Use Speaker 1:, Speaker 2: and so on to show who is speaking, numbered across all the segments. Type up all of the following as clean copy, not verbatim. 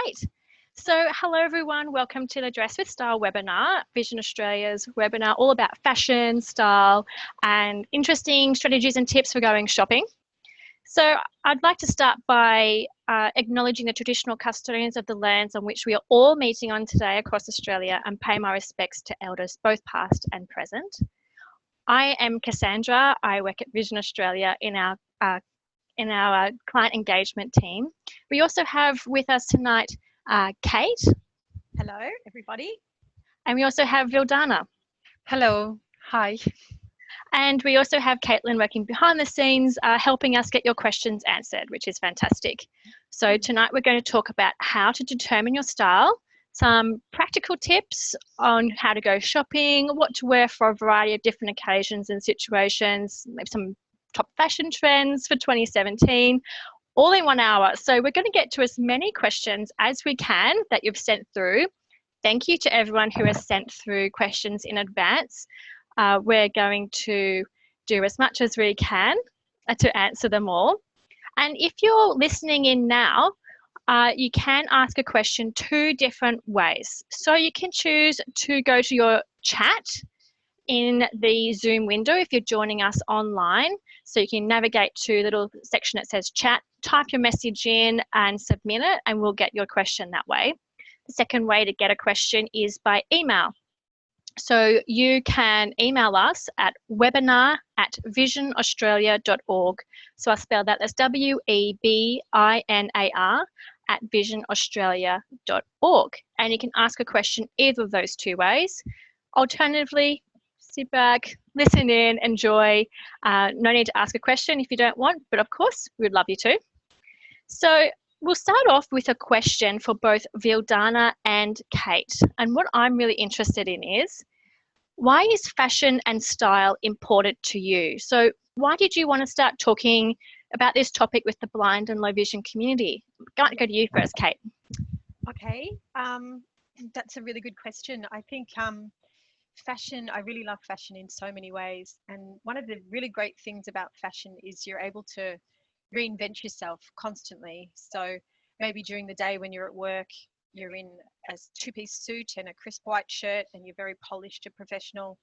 Speaker 1: Great. So hello everyone, welcome to the Dress with Style webinar, Vision Australia's webinar all about fashion, style and interesting strategies and tips for going shopping. So I'd like to start by acknowledging the traditional custodians of the lands on which we are all meeting on today across Australia and pay my respects to elders both past and present. I am Cassandra. I work at Vision Australia in our client engagement team. We also have with us tonight Kate.
Speaker 2: Hello, everybody.
Speaker 1: And we also have Vildana.
Speaker 3: Hello. Hi.
Speaker 1: And we also have Caitlin working behind the scenes, helping us get your questions answered, which is fantastic. So tonight we're going to talk about how to determine your style, some practical tips on how to go shopping, what to wear for a variety of different occasions and situations, maybe some top fashion trends for 2017, all in 1 hour. So we're going to get to as many questions as we can that you've sent through. Thank you to everyone who has sent through questions in advance. We're going to do as much as we can to answer them all. And if you're listening in now, you can ask a question 2 different ways. So you can choose to go to your chat in the Zoom window if you're joining us online. So you can navigate to the little section that says chat, type your message in and submit it, and we'll get your question that way. The second way to get a question is by email. So you can email us at webinar@visionaustralia.org. So I spelled that as WEBINAR @visionaustralia.org. And you can ask a question either of those 2 ways. Alternatively, sit back, listen in, enjoy. No need to ask a question if you don't want, but of course, we'd love you to. So we'll start off with a question for both Vildana and Kate. And what I'm really interested in is, why is fashion and style important to you? So why did you want to start talking about this topic with the blind and low vision community? Go to you first, Kate.
Speaker 2: Okay, that's a really good question. I think fashion, I really love fashion in so many ways. And one of the really great things about fashion is you're able to reinvent yourself constantly. So maybe during the day when you're at work, you're in a 2-piece suit and a crisp white shirt and you're very polished and professional.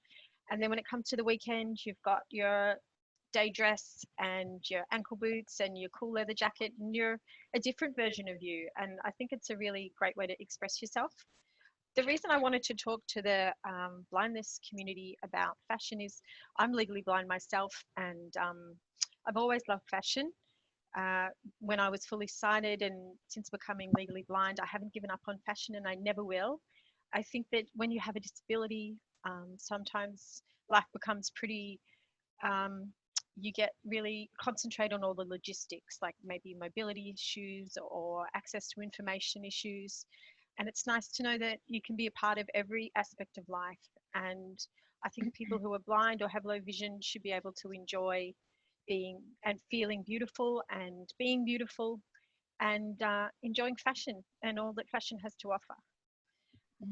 Speaker 2: And then when it comes to the weekend, you've got your day dress and your ankle boots and your cool leather jacket, and you're a different version of you. And I think it's a really great way to express yourself. The reason I wanted to talk to the blindness community about fashion is I'm legally blind myself, and I've always loved fashion. When I was fully sighted, and since becoming legally blind, I haven't given up on fashion, and I never will. I think that when you have a disability, sometimes life becomes pretty, you get really concentrate on all the logistics, like maybe mobility issues or access to information issues. And it's nice to know that you can be a part of every aspect of life. And I think people who are blind or have low vision should be able to enjoy being and feeling beautiful and being beautiful and enjoying fashion and all that fashion has to offer.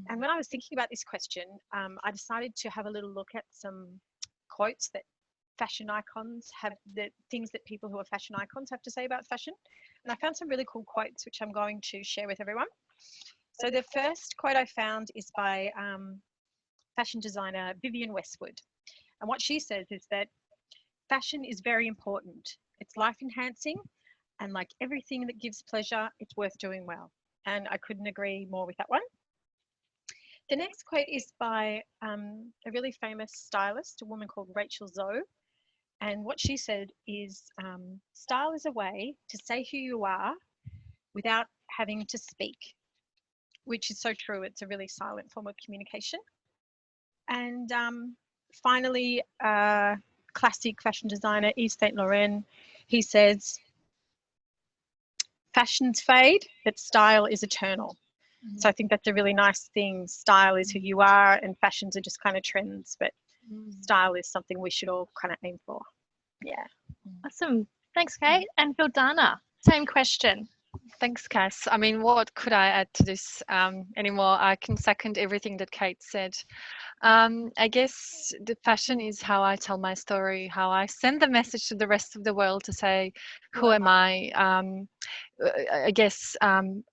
Speaker 2: And when I was thinking about this question, I decided to have a little look at some quotes that fashion icons have, the things that people who are fashion icons have to say about fashion. And I found some really cool quotes, which I'm going to share with everyone. So the first quote I found is by fashion designer Vivienne Westwood. And what she says is that fashion is very important. It's life enhancing, and like everything that gives pleasure, it's worth doing well. And I couldn't agree more with that one. The next quote is by a really famous stylist, a woman called Rachel Zoe. And what she said is, style is a way to say who you are without having to speak, which is so true. It's a really silent form of communication. And finally, classic fashion designer Yves Saint Laurent, he says, fashions fade, but style is eternal. So I think that's a really nice thing. Style is who you are, and fashions are just kind of trends, but style is something we should all kind of aim for. Yeah.
Speaker 1: Awesome. Thanks, Kate. And Vildana, same question.
Speaker 3: Thanks, Cass. I mean, what could I add to this anymore? I can second everything that Kate said. I guess the fashion is how I tell my story, how I send the message to the rest of the world to say, who am I? I guess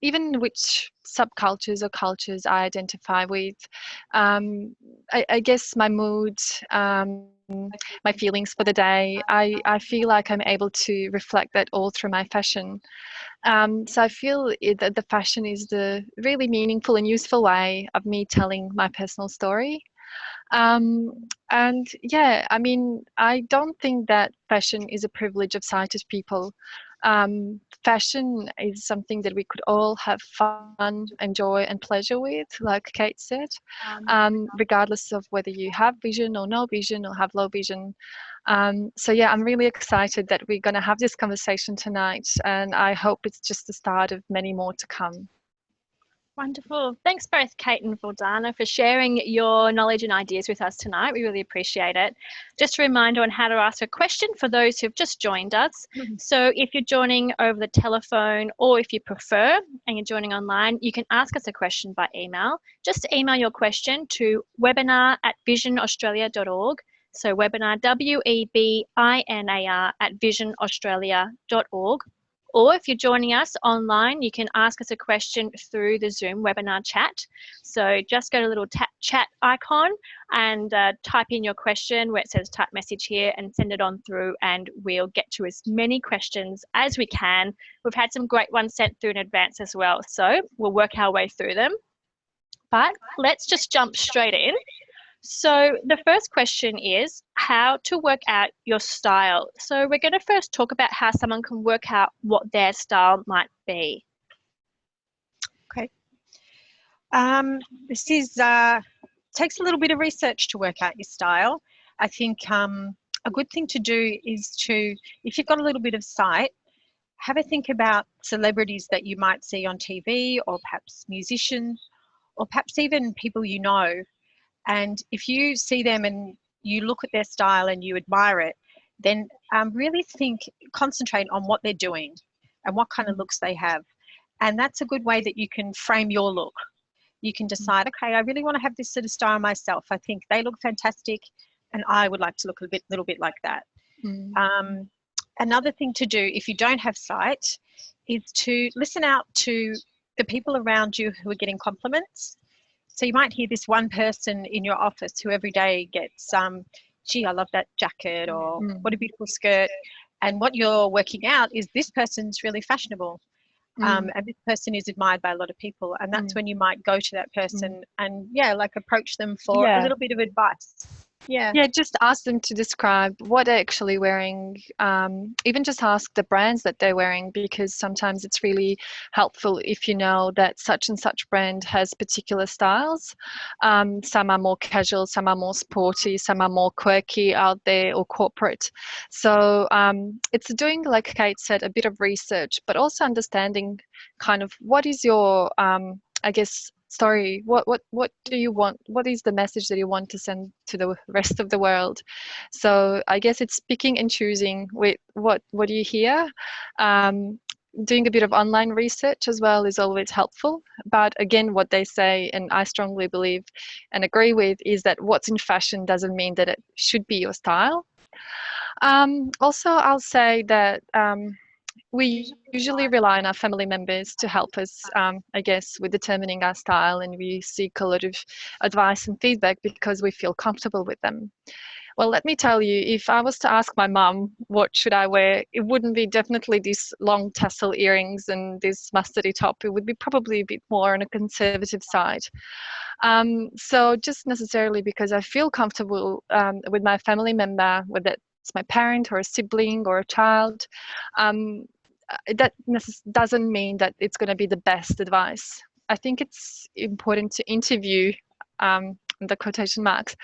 Speaker 3: even which subcultures or cultures I identify with. I guess my mood, my feelings for the day, I feel like I'm able to reflect that all through my fashion. So I feel that the fashion is the really meaningful and useful way of me telling my personal story. And yeah, I mean, I don't think that fashion is a privilege of sighted people. Fashion is something that we could all have fun and joy and pleasure with, like Kate said, regardless of whether you have vision or no vision or have low vision. So yeah, I'm really excited that we're going to have this conversation tonight, and I hope it's just the start of many more to come.
Speaker 1: Wonderful. Thanks both Kate and Valdana for sharing your knowledge and ideas with us tonight. We really appreciate it. Just a reminder on how to ask a question for those who've just joined us. So if you're joining over the telephone, or if you prefer and you're joining online, you can ask us a question by email. Just email your question to webinar@visionaustralia.org. So webinar, WEBINAR @visionaustralia.org. Or if you're joining us online, you can ask us a question through the Zoom webinar chat. So just go to a little chat icon and type in your question where it says type message here and send it on through, and we'll get to as many questions as we can. We've had some great ones sent through in advance as well, so we'll work our way through them. But let's just jump straight in. So the first question is how to work out your style. So we're going to first talk about how someone can work out what their style might be.
Speaker 2: Okay. This is takes a little bit of research to work out your style. I think a good thing to do is to, if you've got a little bit of sight, have a think about celebrities that you might see on TV, or perhaps musicians, or perhaps even people you know. And if you see them and you look at their style and you admire it, then really concentrate on what they're doing and what kind of looks they have. And that's a good way that you can frame your look. You can decide, okay, I really want to have this sort of style myself. I think they look fantastic and I would like to look a little bit like that. Another thing to do if you don't have sight is to listen out to the people around you who are getting compliments. So you might hear this one person in your office who every day gets, gee, I love that jacket, or what a beautiful skirt. And what you're working out is this person's really fashionable. And this person is admired by a lot of people. And that's when you might go to that person and, approach them for a little bit of advice.
Speaker 3: Yeah, just ask them to describe what they're actually wearing. Even just ask the brands that they're wearing, because sometimes it's really helpful if you know that such and such brand has particular styles. Some are more casual, some are more sporty, some are more quirky out there or corporate. So it's doing, like Kate said, a bit of research, but also understanding kind of what is your, I guess, story. What do you want? What is the message that you want to send to the rest of the world? So I guess it's picking and choosing with what do you hear. Doing a bit of online research as well is always helpful. But again, what they say, and I strongly believe and agree with, is that what's in fashion doesn't mean that it should be your style. Also, I'll say that we usually rely on our family members to help us, I guess, with determining our style, and we seek a lot of advice and feedback because we feel comfortable with them. Well, let me tell you, if I was to ask my mum what should I wear, it wouldn't be definitely these long tassel earrings and this mustardy top. It would be probably a bit more on a conservative side. So just necessarily because I feel comfortable with my family member, whether it's my parent or a sibling or a child, that doesn't mean that it's going to be the best advice. I think it's important to interview, the quotation marks,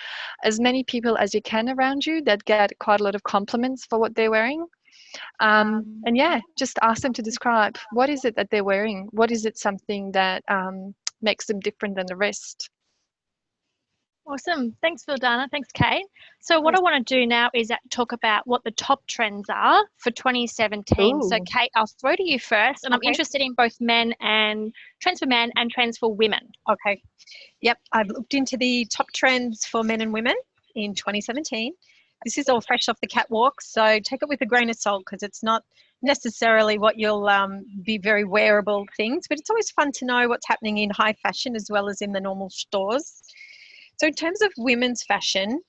Speaker 3: as many people as you can around you that get quite a lot of compliments for what they're wearing. And yeah, just ask them to describe what is it that they're wearing. What is it something that makes them different than the rest?
Speaker 1: Awesome. Thanks, Vildana. Thanks, Kate. So what
Speaker 2: Yes.
Speaker 1: I want to do now is talk about what the top trends are for 2017. So
Speaker 3: Ooh.
Speaker 1: Kate, I'll throw to you first, and I'm
Speaker 2: Okay.
Speaker 1: interested in both men and trends for men and trends for women.
Speaker 2: Okay. Yep. I've looked into the top trends for men and women in 2017. This is all fresh off the catwalk, so take it with a grain of salt because it's not necessarily what you'll be very wearable things, but it's always fun to know what's happening in high fashion as well as in the normal stores. So in terms of women's fashion,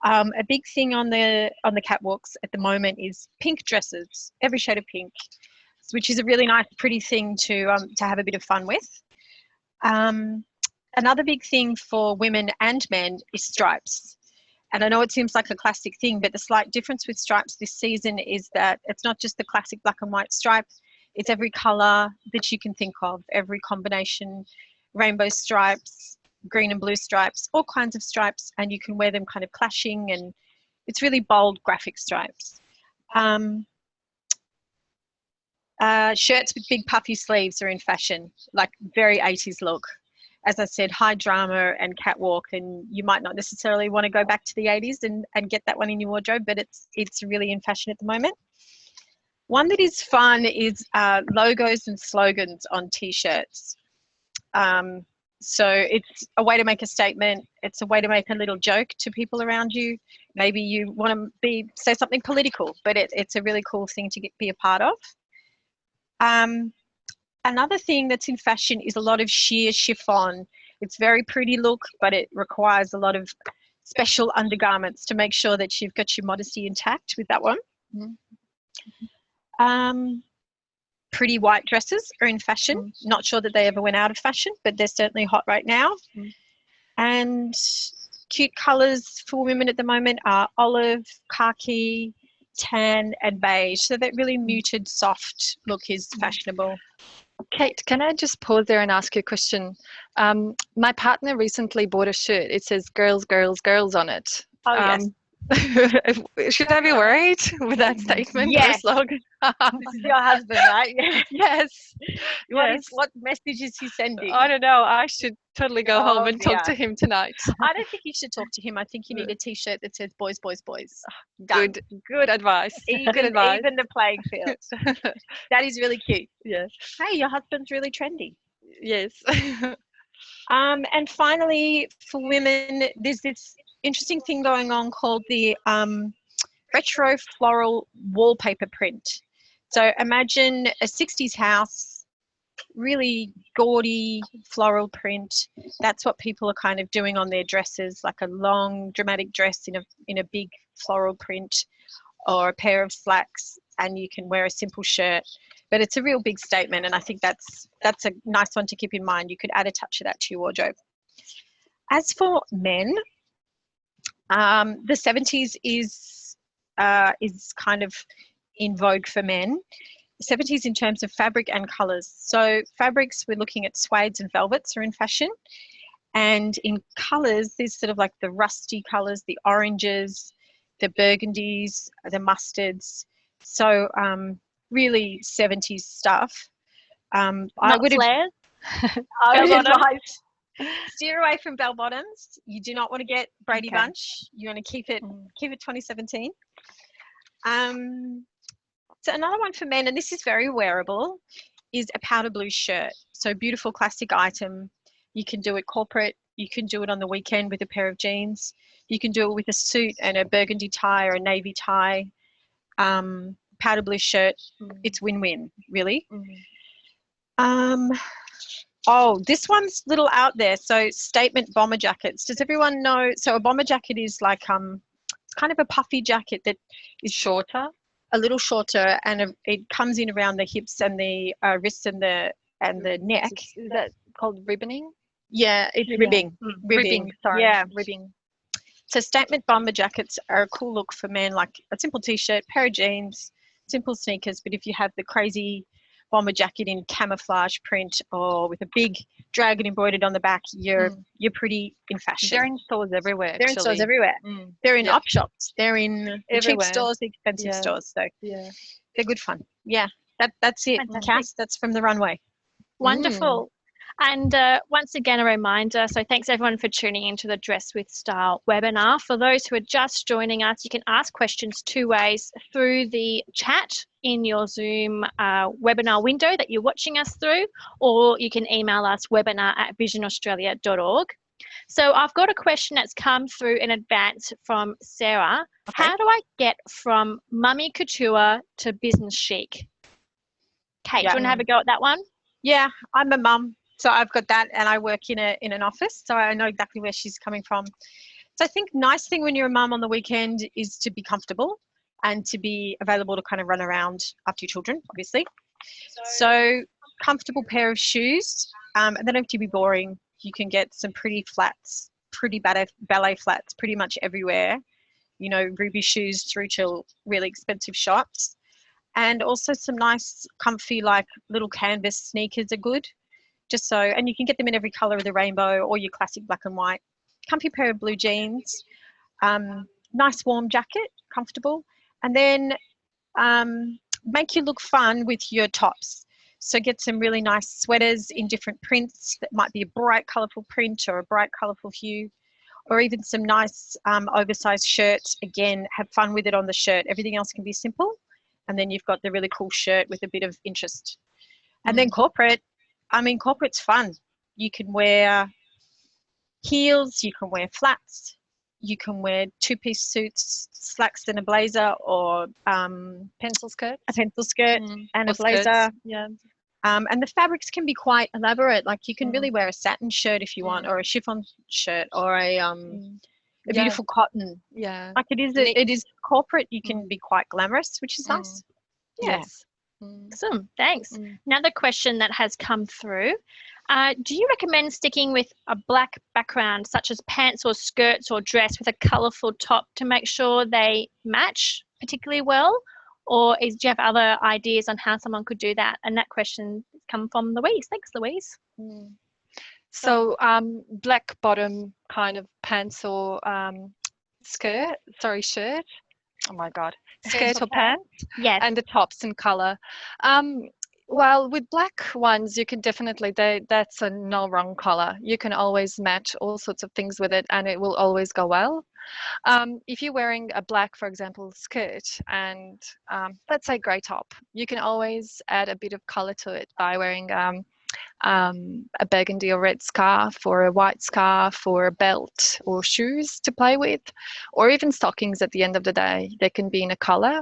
Speaker 2: a big thing on the catwalks at the moment is pink dresses, every shade of pink, which is a really nice, pretty thing to have a bit of fun with. Another big thing for women and men is stripes. And I know it seems like a classic thing, but the slight difference with stripes this season is that it's not just the classic black and white stripe, it's every colour that you can think of, every combination, rainbow stripes, green and blue stripes, all kinds of stripes, and you can wear them kind of clashing, and it's really bold graphic stripes. Shirts with big puffy sleeves are in fashion, like very 80s look. As I said, high drama and catwalk, and you might not necessarily want to go back to the 80s and get that one in your wardrobe, but it's really in fashion at the moment. One that is fun is logos and slogans on T-shirts. So it's a way to make a statement. It's a way to make a little joke to people around you. Maybe you want to say something political, but it's a really cool thing to be a part of. Another thing that's in fashion is a lot of sheer chiffon. It's very pretty look, but it requires a lot of special undergarments to make sure that you've got your modesty intact with that one. Pretty white dresses are in fashion. Not sure that they ever went out of fashion, but they're certainly hot right now. And cute colours for women at the moment are olive, khaki, tan and beige. So that really muted, soft look is fashionable.
Speaker 3: Kate, can I just pause there and ask you a question? My partner recently bought a shirt. It says "girls, girls, girls" on it.
Speaker 2: Oh, yes.
Speaker 3: Should I be worried with that statement or
Speaker 2: Yes.
Speaker 3: slogan?
Speaker 2: This is your husband, right?
Speaker 3: Yes.
Speaker 2: What message is he sending?
Speaker 3: I don't know. I should totally go home
Speaker 2: Oh,
Speaker 3: and talk to
Speaker 2: dear.
Speaker 3: him tonight.
Speaker 2: I don't think you should talk to him. I think you need a T-shirt that says "boys, boys, boys." Done.
Speaker 3: Good advice. Good advice.
Speaker 2: Even the playing field. That is really cute.
Speaker 3: Yes.
Speaker 2: Hey, your husband's really trendy.
Speaker 3: Yes.
Speaker 2: And finally, for women, there's this interesting thing going on called the retro floral wallpaper print. So imagine a 60s house, really gaudy floral print. That's what people are kind of doing on their dresses, like a long dramatic dress in a big floral print, or a pair of slacks, and you can wear a simple shirt. But it's a real big statement, and I think that's a nice one to keep in mind. You could add a touch of that to your wardrobe. As for men, the 70s is kind of in vogue for men. 70s in terms of fabric and colours. So fabrics, we're looking at suedes and velvets are in fashion. And in colours, there's sort of like the rusty colours, the oranges, the burgundies, the mustards. So really 70s stuff. I would
Speaker 1: flares.
Speaker 2: I would
Speaker 1: Bell-bottoms?
Speaker 2: advise steer away from bell bottoms. You do not want to get Brady
Speaker 1: Okay.
Speaker 2: Bunch. You want to keep it 2017. So another one for men, and this is very wearable, is a powder blue shirt. So beautiful classic item. You can do it corporate. You can do it on the weekend with a pair of jeans. You can do it with a suit and a burgundy tie or a navy tie. Powder blue shirt. It's win-win, really. Oh, this one's a little out there. So statement bomber jackets. Does everyone know? So a bomber jacket is like it's kind of a puffy jacket that is shorter, a little shorter, and it comes in around the hips and the wrists and the neck.
Speaker 3: Is that called ribboning?
Speaker 2: Yeah, it's ribbing.
Speaker 3: Ribbing, sorry.
Speaker 2: Yeah.
Speaker 3: Ribbing.
Speaker 2: So statement bomber jackets are a cool look for men, like a simple t-shirt, pair of jeans, simple sneakers. But if you have the crazy bomber jacket in camouflage print or with a big dragon embroidered on the back, you're pretty in fashion.
Speaker 3: They're in stores everywhere.
Speaker 2: They're in stores everywhere. They're in op shops. They're in the cheap
Speaker 3: Everywhere.
Speaker 2: stores, the expensive stores. So
Speaker 3: Yeah.
Speaker 2: they're good fun. Yeah, that's it.
Speaker 1: Fantastic.
Speaker 2: Cass, that's from the runway.
Speaker 1: Wonderful. And once again, a reminder, so thanks everyone for tuning into the Dress with Style webinar. For those who are just joining us, you can ask questions two ways: through the chat in your Zoom webinar window that you're watching us through, or you can email us webinar@visionaustralia.org. So I've got a question that's come through in advance from Sarah.
Speaker 2: Okay.
Speaker 1: How do I get from mummy couture to business chic? Kate, do you want to have a go at that one?
Speaker 2: Yeah, I'm a mum, so I've got that, and I work in an office, so I know exactly where she's coming from. So I think nice thing when you're a mum on the weekend is to be comfortable and to be available to kind of run around after your children, obviously. So comfortable pair of shoes, and they don't have to be boring. You can get some pretty flats, pretty ballet flats pretty much everywhere. You know, Ruby shoes through to really expensive shops. And also some nice comfy like little canvas sneakers are good. Just so, and you can get them in every color of the rainbow or your classic black and white. Comfy pair of blue jeans, nice warm jacket, comfortable. And then make you look fun with your tops. So get some really nice sweaters in different prints that might be a bright colorful print or a bright colorful hue, or even some nice oversized shirts. Again, have fun with it on the shirt. Everything else can be simple. And then you've got the really cool shirt with a bit of interest. And then corporate, I mean, corporate's fun. You can wear heels, you can wear flats, you can wear two-piece suits, slacks and a blazer, or
Speaker 3: Pencil skirts.
Speaker 2: a pencil skirt and
Speaker 3: Or
Speaker 2: a blazer.
Speaker 3: skirts, yeah.
Speaker 2: And the fabrics can be quite elaborate. Like you can really wear a satin shirt if you want, or a chiffon shirt, or a beautiful cotton.
Speaker 3: Yeah.
Speaker 2: Like it is corporate. You can be quite glamorous, which is nice. Yeah.
Speaker 3: Yes.
Speaker 1: Awesome, thanks. Another question that has come through. Do you recommend sticking with a black background, such as pants or skirts or dress with a colourful top to make sure they match particularly well? Or do you have other ideas on how someone could do that? And that question has come from Louise. Thanks, Louise.
Speaker 3: So black bottom kind of pants or shirt. Oh my God, skirt or pants.
Speaker 1: Yes.
Speaker 3: And the tops in color. Well, with black ones, you can definitely, that's a no wrong color. You can always match all sorts of things with it and it will always go well. If you're wearing a black, for example, skirt and let's say grey top, you can always add a bit of color to it by wearing a burgundy or red scarf or a white scarf or a belt or shoes to play with, or even stockings at the end of the day. They can be in a color.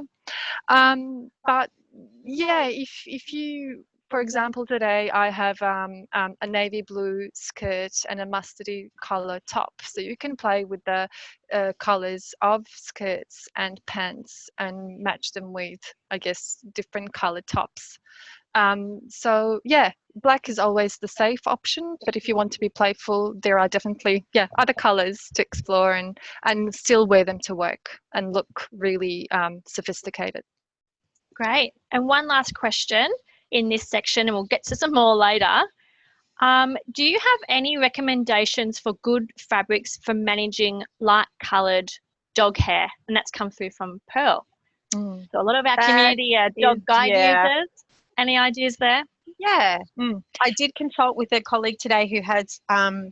Speaker 3: But yeah, if you, for example, today I have a navy blue skirt and a mustardy color top. So you can play with the colors of skirts and pants and match them with, I guess, different colored tops. So yeah, black is always the safe option, but if you want to be playful, there are definitely other colors to explore and still wear them to work and look really sophisticated.
Speaker 1: Great. And one last question in this section, and we'll get to some more later. Do you have any recommendations for good fabrics for managing light coloured dog hair? And that's come through from Pearl. So a lot of our community are dog guide users. Any ideas there?
Speaker 2: Yeah. I did consult with a colleague today who has a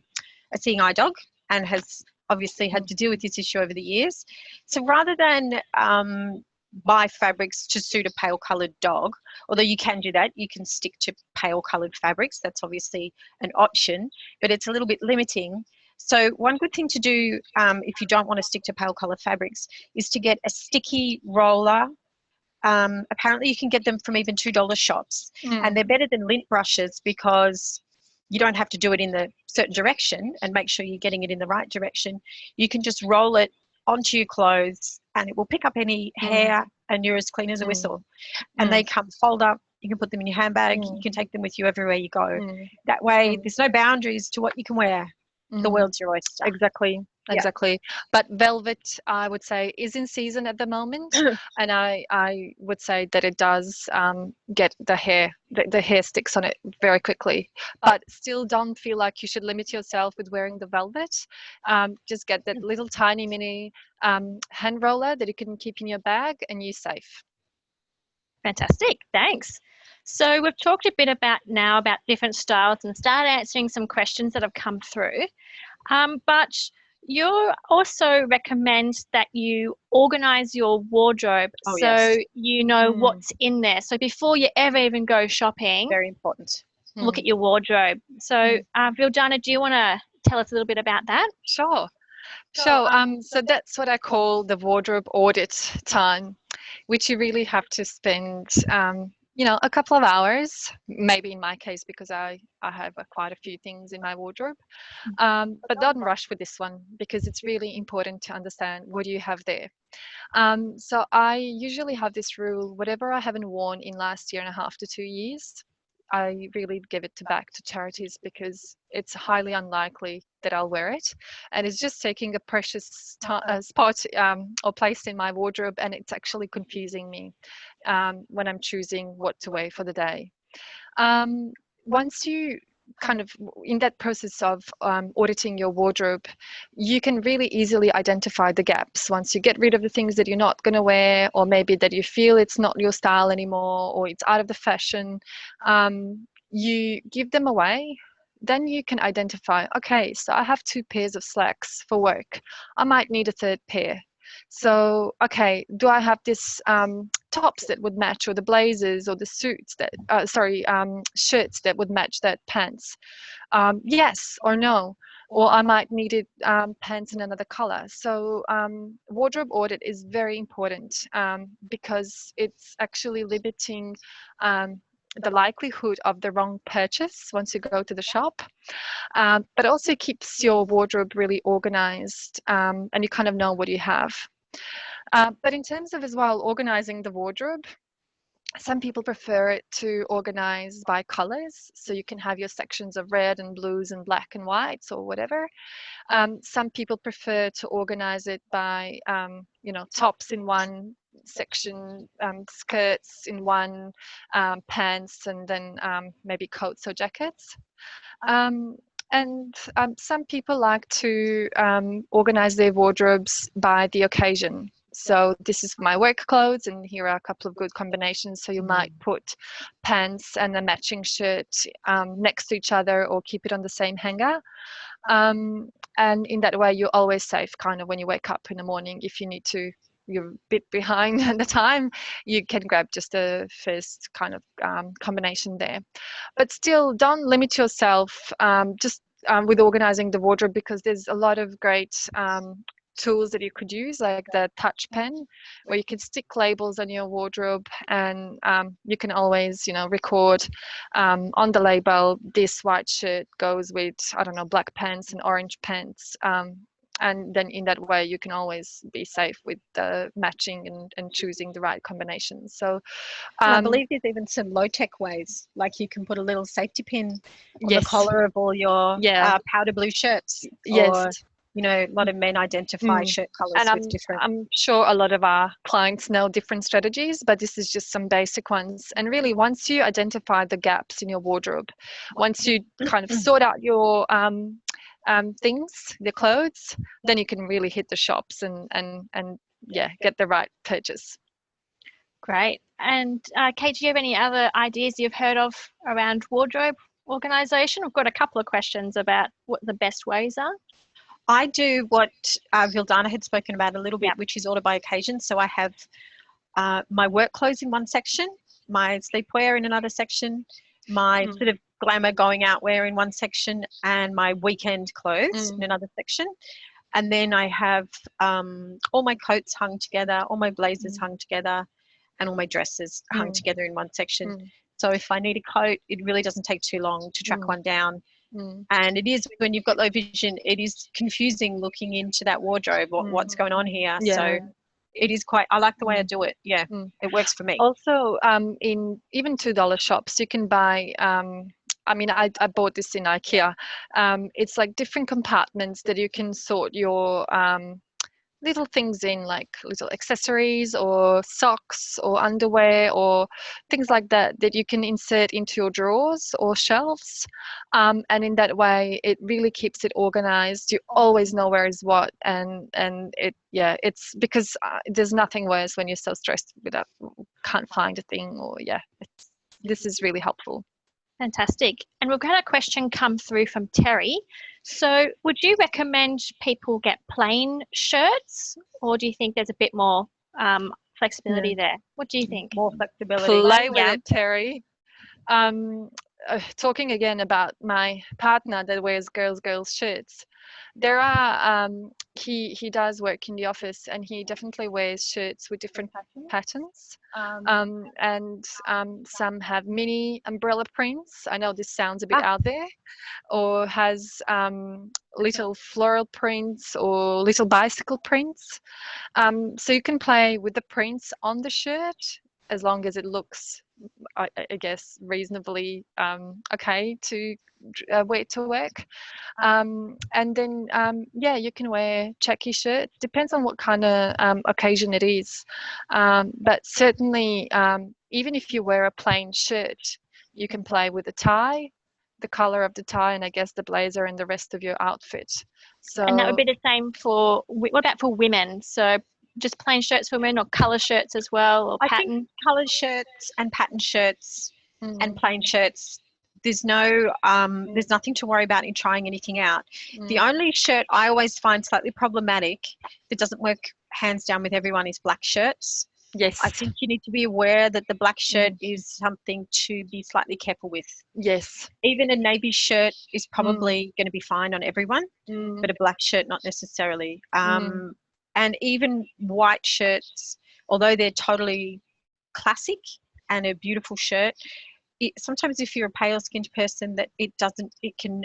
Speaker 2: seeing eye dog and has obviously had to deal with this issue over the years. So rather than buy fabrics to suit a pale coloured dog, although you can do that, you can stick to pale coloured fabrics. That's obviously an option, but it's a little bit limiting. So one good thing to do if you don't want to stick to pale colour fabrics is to get a sticky roller. Apparently you can get them from even $2 shops, and they're better than lint brushes because you don't have to do it in the certain direction and make sure you're getting it in the right direction. You can just roll it onto your clothes and it will pick up any hair and you're as clean as a whistle. And they come fold up. You can put them in your handbag. You can take them with you everywhere you go. That way there's no boundaries to what you can wear. The world's your oyster.
Speaker 3: Exactly. But velvet, I would say, is in season at the moment, and I would say that it does get the hair sticks on it very quickly. But still, don't feel like you should limit yourself with wearing the velvet. Just get that little tiny mini hand roller that you can keep in your bag, and you're safe.
Speaker 1: Fantastic, thanks. So we've talked a bit about different styles and started answering some questions that have come through. But you also recommend that you organize your wardrobe
Speaker 2: Oh,
Speaker 1: so
Speaker 2: yes.
Speaker 1: you know what's in there. So before you ever even go shopping,
Speaker 2: Very important.
Speaker 1: look at your wardrobe. So, Vildana, do you want to tell us a little bit about that?
Speaker 3: Sure. So that's what I call the wardrobe audit time, which you really have to spend, a couple of hours, maybe in my case, because I have quite a few things in my wardrobe. But don't rush with this one because it's really important to understand what you have there. So I usually have this rule, whatever I haven't worn in last year and a half to 2 years, I really give it back to charities because it's highly unlikely that I'll wear it. And it's just taking a precious spot or place in my wardrobe, and it's actually confusing me when I'm choosing what to wear for the day. Once you kind of in that process of auditing your wardrobe, you can really easily identify the gaps once you get rid of the things that you're not going to wear, or maybe that you feel it's not your style anymore, or it's out of the fashion. You give them away. Then you can identify, okay, so I have 2 pairs of slacks for work. I might need a third pair. So, okay, do I have this tops that would match, or the blazers, or the suits that, shirts that would match that pants? Yes or no. Or I might need it pants in another color. So wardrobe audit is very important because it's actually limiting the likelihood of the wrong purchase once you go to the shop. But also keeps your wardrobe really organized, and you kind of know what you have. But in terms of as well organizing the wardrobe, some people prefer it to organize by colors, so you can have your sections of red and blues and black and whites or whatever. Some people prefer to organize it by tops in one section, skirts in one, pants, and then maybe coats or jackets. And some people like to organize their wardrobes by the occasion. So this is my work clothes, and here are a couple of good combinations. So you might put pants and a matching shirt next to each other, or keep it on the same hanger. And in that way, you're always safe kind of when you wake up in the morning. If you need to, you're a bit behind the time, you can grab just the first kind of combination there. But still, don't limit yourself just with organizing the wardrobe, because there's a lot of great tools that you could use, like the touch pen, where you can stick labels on your wardrobe, and you can always record on the label, this white shirt goes with, I don't know, black pants and orange pants, and then in that way you can always be safe with the matching and choosing the right combinations. So
Speaker 2: I believe there's even some low-tech ways, like you can put a little safety pin on the collar of all your powder blue shirts. Or, a lot of men identify shirt colors
Speaker 3: and
Speaker 2: with different.
Speaker 3: I'm sure a lot of our clients know different strategies, but this is just some basic ones. And really, once you identify the gaps in your wardrobe, once you kind of sort out your things, the clothes, then you can really hit the shops and get the right purchase.
Speaker 1: Great. And Kate, do you have any other ideas you've heard of around wardrobe organization? I've got a couple of questions about what the best ways are.
Speaker 2: I do what Vildana had spoken about a little bit, which is order by occasion. So I have my work clothes in one section, my sleepwear in another section, my sort of glamour going out wear in one section, and my weekend clothes in another section. And then I have all my coats hung together, all my blazers hung together, and all my dresses hung together in one section. So if I need a coat, it really doesn't take too long to track one down. And it is, when you've got low vision, it is confusing looking into that wardrobe, what's going on here. So it is quite, I like the way I do it. Yeah, it works for me.
Speaker 3: Also, in even $2 shops, you can buy, I bought this in IKEA. It's like different compartments that you can sort your little things in, like little accessories or socks or underwear or things like that you can insert into your drawers or shelves, and in that way it really keeps it organized. You always know where is what, and it's because there's nothing worse when you're so stressed without can't find a thing, or this is really helpful.
Speaker 1: Fantastic. And we've got a question come through from Terry. So would you recommend people get plain shirts, or do you think there's a bit more flexibility there? What do you think?
Speaker 2: More flexibility.
Speaker 3: Play with
Speaker 1: Yeah.
Speaker 3: it, Terry. Talking again about my partner that wears girls shirts, there are he does work in the office, and he definitely wears shirts with different patterns, and some have mini umbrella prints. I know this sounds a bit out there, or has little floral prints or little bicycle prints. So you can play with the prints on the shirt as long as it looks, I guess, reasonably okay to wear to work. And then, yeah, you can wear checky shirt. Depends on what kind of occasion it is. But certainly, even if you wear a plain shirt, you can play with a tie, the color of the tie, and I guess the blazer and the rest of your outfit. So,
Speaker 1: and that would be the same for, what about for women? So just plain shirts for women, or color shirts as well, or
Speaker 2: I
Speaker 1: pattern?
Speaker 2: think coloured shirts and pattern shirts
Speaker 3: mm,
Speaker 2: and plain shirts, there's nothing to worry about in trying anything out. The only shirt I always find slightly problematic that doesn't work hands down with everyone is black shirts.
Speaker 3: yes,
Speaker 2: I think you need to be aware that the black shirt is something to be slightly careful with.
Speaker 3: yes,
Speaker 2: Even a navy shirt is probably going to be fine on everyone, but a black shirt not necessarily. And even white shirts, although they're totally classic and a beautiful shirt, sometimes if you're a pale skinned person, that it can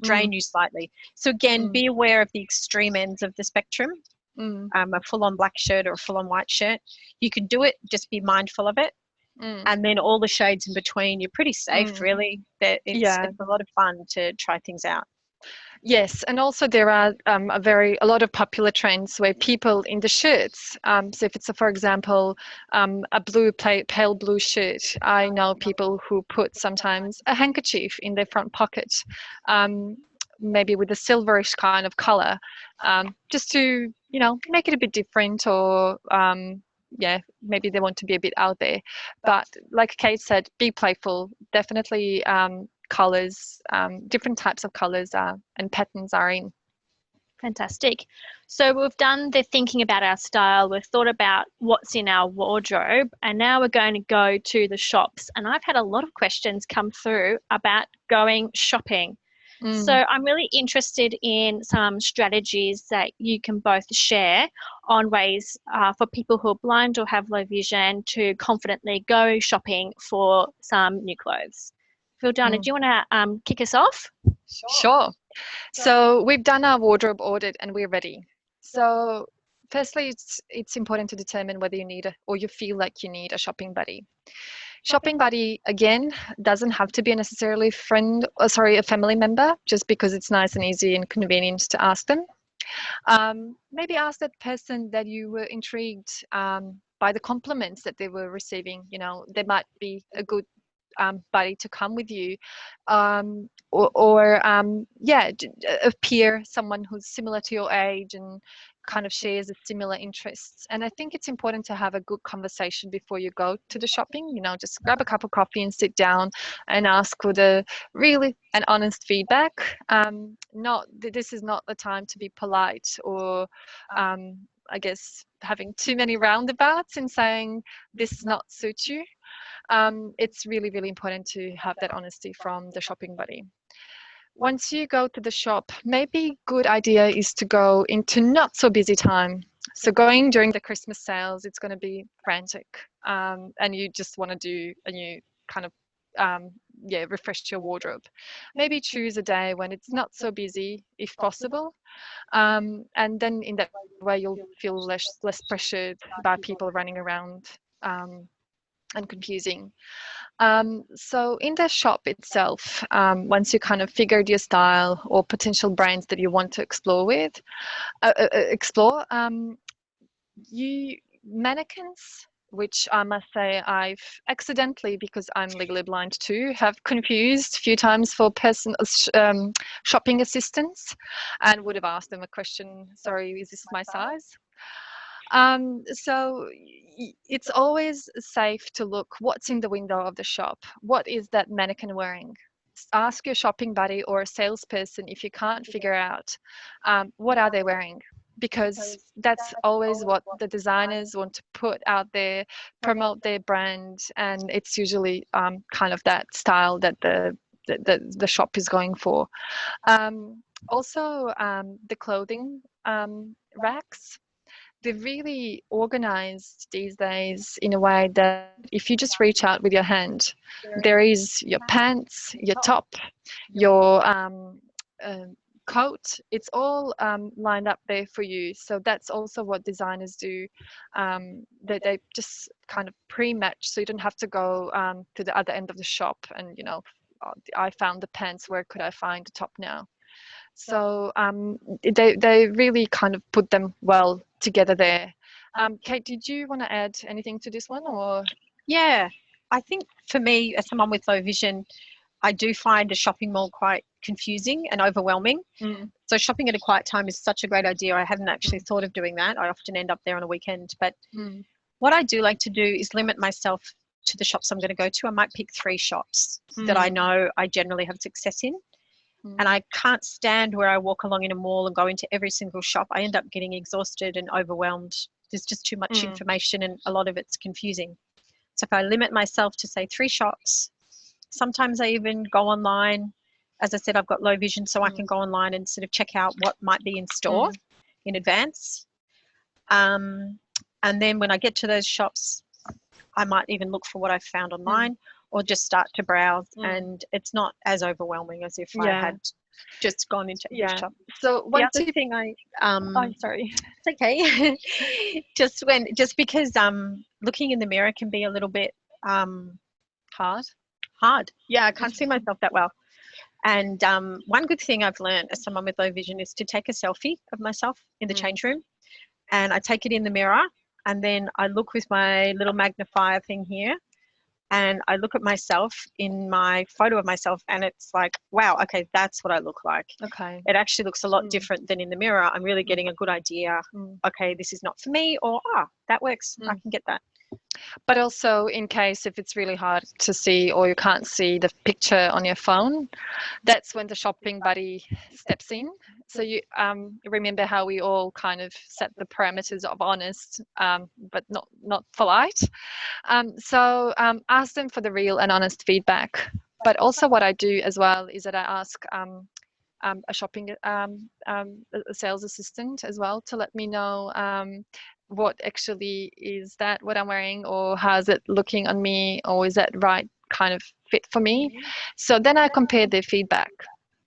Speaker 2: drain you slightly. So again, be aware of the extreme ends of the spectrum. A full-on black shirt or a full-on white shirt, you can do it, just be mindful of it. And then all the shades in between, you're pretty safe, really. It's a lot of fun to try things out.
Speaker 3: Yes, and also there are a lot of popular trends where people in the shirts. So if it's for example, a pale blue shirt, I know people who put sometimes a handkerchief in their front pocket, maybe with a silverish kind of color, just to make it a bit different, or yeah, maybe they want to be a bit out there. But like Kate said, be playful. Definitely. Colors, different types of colors and patterns are in.
Speaker 1: Fantastic. So we've done the thinking about our style, we've thought about what's in our wardrobe, and now we're going to go to the shops. And I've had a lot of questions come through about going shopping. So I'm really interested in some strategies that you can both share on ways for people who are blind or have low vision to confidently go shopping for some new clothes. Vildana, do you want to kick us off?
Speaker 3: Sure. So we've done our wardrobe audit and we're ready. So firstly, it's important to determine whether you need or you feel like you need a shopping buddy. Shopping buddy, again, doesn't have to be necessarily a family member, just because it's nice and easy and convenient to ask them. Maybe ask that person that you were intrigued by the compliments that they were receiving. They might be a good buddy to come with you, or a peer, someone who's similar to your age and kind of shares a similar interests. And I think it's important to have a good conversation before you go to the shopping. Just grab a cup of coffee and sit down and ask for the really and honest feedback. This is not the time to be polite or I guess having too many roundabouts and saying this does not suit you. It's really, really important to have that honesty from the shopping buddy. Once you go to the shop, maybe good idea is to go into not so busy time. So going during the Christmas sales, it's going to be frantic, and you just want to do a new kind of refresh your wardrobe. Maybe choose a day when it's not so busy, if possible, and then in that way you'll feel less pressured by people running around and confusing. So in the shop itself, once you kind of figured your style or potential brands that you want to explore, mannequins, which I must say I've accidentally, because I'm legally blind too, have confused a few times for shopping assistants, and would have asked them a question, sorry, is this my size? So it's always safe to look what's in the window of the shop. What is that mannequin wearing? Ask your shopping buddy or a salesperson if you can't figure out what are they wearing, because that's always what the designers want to put out there, promote their brand, and it's usually kind of that style that the shop is going for. Also, the clothing racks, they're really organized these days in a way that if you just reach out with your hand, there is your pants, your top, your coat. It's all lined up there for you. So that's also what designers do. They just kind of pre-match, so you don't have to go to the other end of the shop and, I found the pants. Where could I find the top now? So they really kind of put them well together there. Kate, did you want to add anything to this one, or?
Speaker 2: Yeah, I think for me, as someone with low vision, I do find a shopping mall quite confusing and overwhelming. So shopping at a quiet time is such a great idea. I hadn't actually thought of doing that. I often end up there on a weekend. But what I do like to do is limit myself to the shops I'm going to go to. I might pick 3 shops that I know I generally have success in. And I can't stand where I walk along in a mall and go into every single shop. I end up getting exhausted and overwhelmed. There's just too much information and a lot of it's confusing. So if I limit myself to, say, 3 shops, sometimes I even go online. As I said, I've got low vision, so I can go online and sort of check out what might be in store in advance. And then when I get to those shops, I might even look for what I've found online or just start to browse, and it's not as overwhelming as if I had just gone into each shop.
Speaker 3: So
Speaker 2: one other thing
Speaker 3: oh, sorry.
Speaker 2: It's okay. just because looking in the mirror can be a little bit
Speaker 3: Hard.
Speaker 2: Yeah, I can't see myself that well. And one good thing I've learned as someone with low vision is to take a selfie of myself in the change room, and I take it in the mirror, and then I look with my little magnifier thing here, and I look at myself in my photo of myself, and it's like, wow, okay, that's what I look like.
Speaker 3: Okay.
Speaker 2: It actually looks a lot different than in the mirror. I'm really getting a good idea. Okay, this is not for me, or that works. I can get that.
Speaker 3: But also, in case if it's really hard to see or you can't see the picture on your phone, that's when the shopping buddy steps in. So you remember how we all kind of set the parameters of honest, but not polite. So ask them for the real and honest feedback. But also what I do as well is that I ask a shopping a sales assistant as well to let me know what actually is that what I'm wearing, or how's it looking on me, or is that right kind of fit for me. So then I compare their feedback,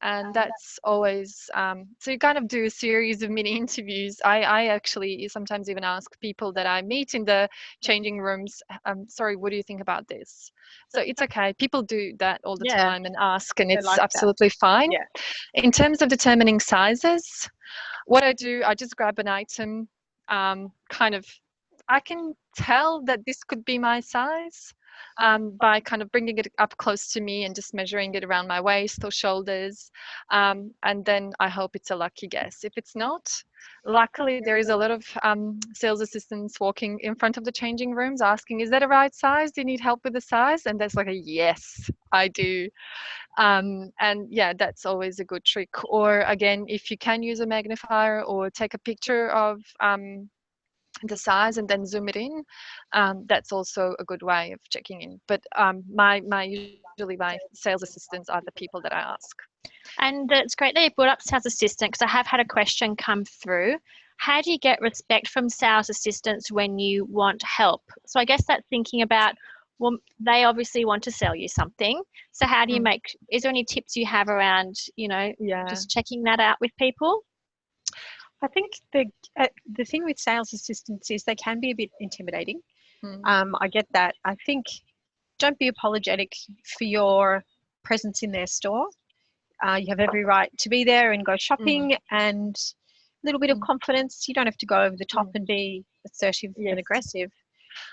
Speaker 3: and that's always so you kind of do a series of mini interviews. I actually sometimes even ask people that I meet in the changing rooms, sorry, what do you think about this? So it's okay, people do that all the time and ask, and it's
Speaker 2: like
Speaker 3: absolutely fine.
Speaker 2: Yeah.
Speaker 3: In terms of determining sizes, what I do, I just grab an item, kind of, I can tell that this could be my size by kind of bringing it up close to me and just measuring it around my waist or shoulders. And then I hope it's a lucky guess. If it's not, luckily there is a lot of sales assistants walking in front of the changing rooms asking, is that a right size? Do you need help with the size? And there's like a yes, I do. And yeah, that's always a good trick. Or again, if you can use a magnifier or take a picture of the size and then zoom it in, that's also a good way of checking in. But usually my sales assistants are the people that I ask.
Speaker 1: And it's great that you brought up sales assistant, because I have had a question come through. How do you get respect from sales assistants when you want help? So I guess that's thinking about, well, they obviously want to sell you something. So how do you make, is there any tips you have around, just checking that out with people?
Speaker 2: I think the thing with sales assistants is they can be a bit intimidating. I get that. I think don't be apologetic for your presence in their store. You have every right to be there and go shopping, and a little bit of confidence. You don't have to go over the top and be assertive and aggressive.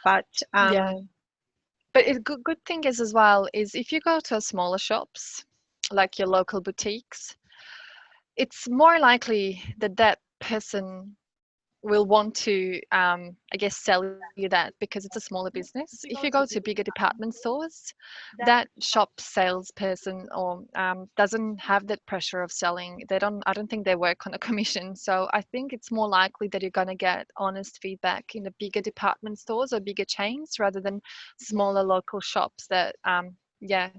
Speaker 2: But
Speaker 3: but a good thing is as well is if you go to smaller shops, like your local boutiques, it's more likely that that person will want to, I guess, sell you that because it's a smaller business. If you go to bigger department stores, that shop salesperson or doesn't have that pressure of selling. They don't. I don't think they work on a commission. So I think it's more likely that you're going to get honest feedback in the bigger department stores or bigger chains rather than smaller local shops that, yeah,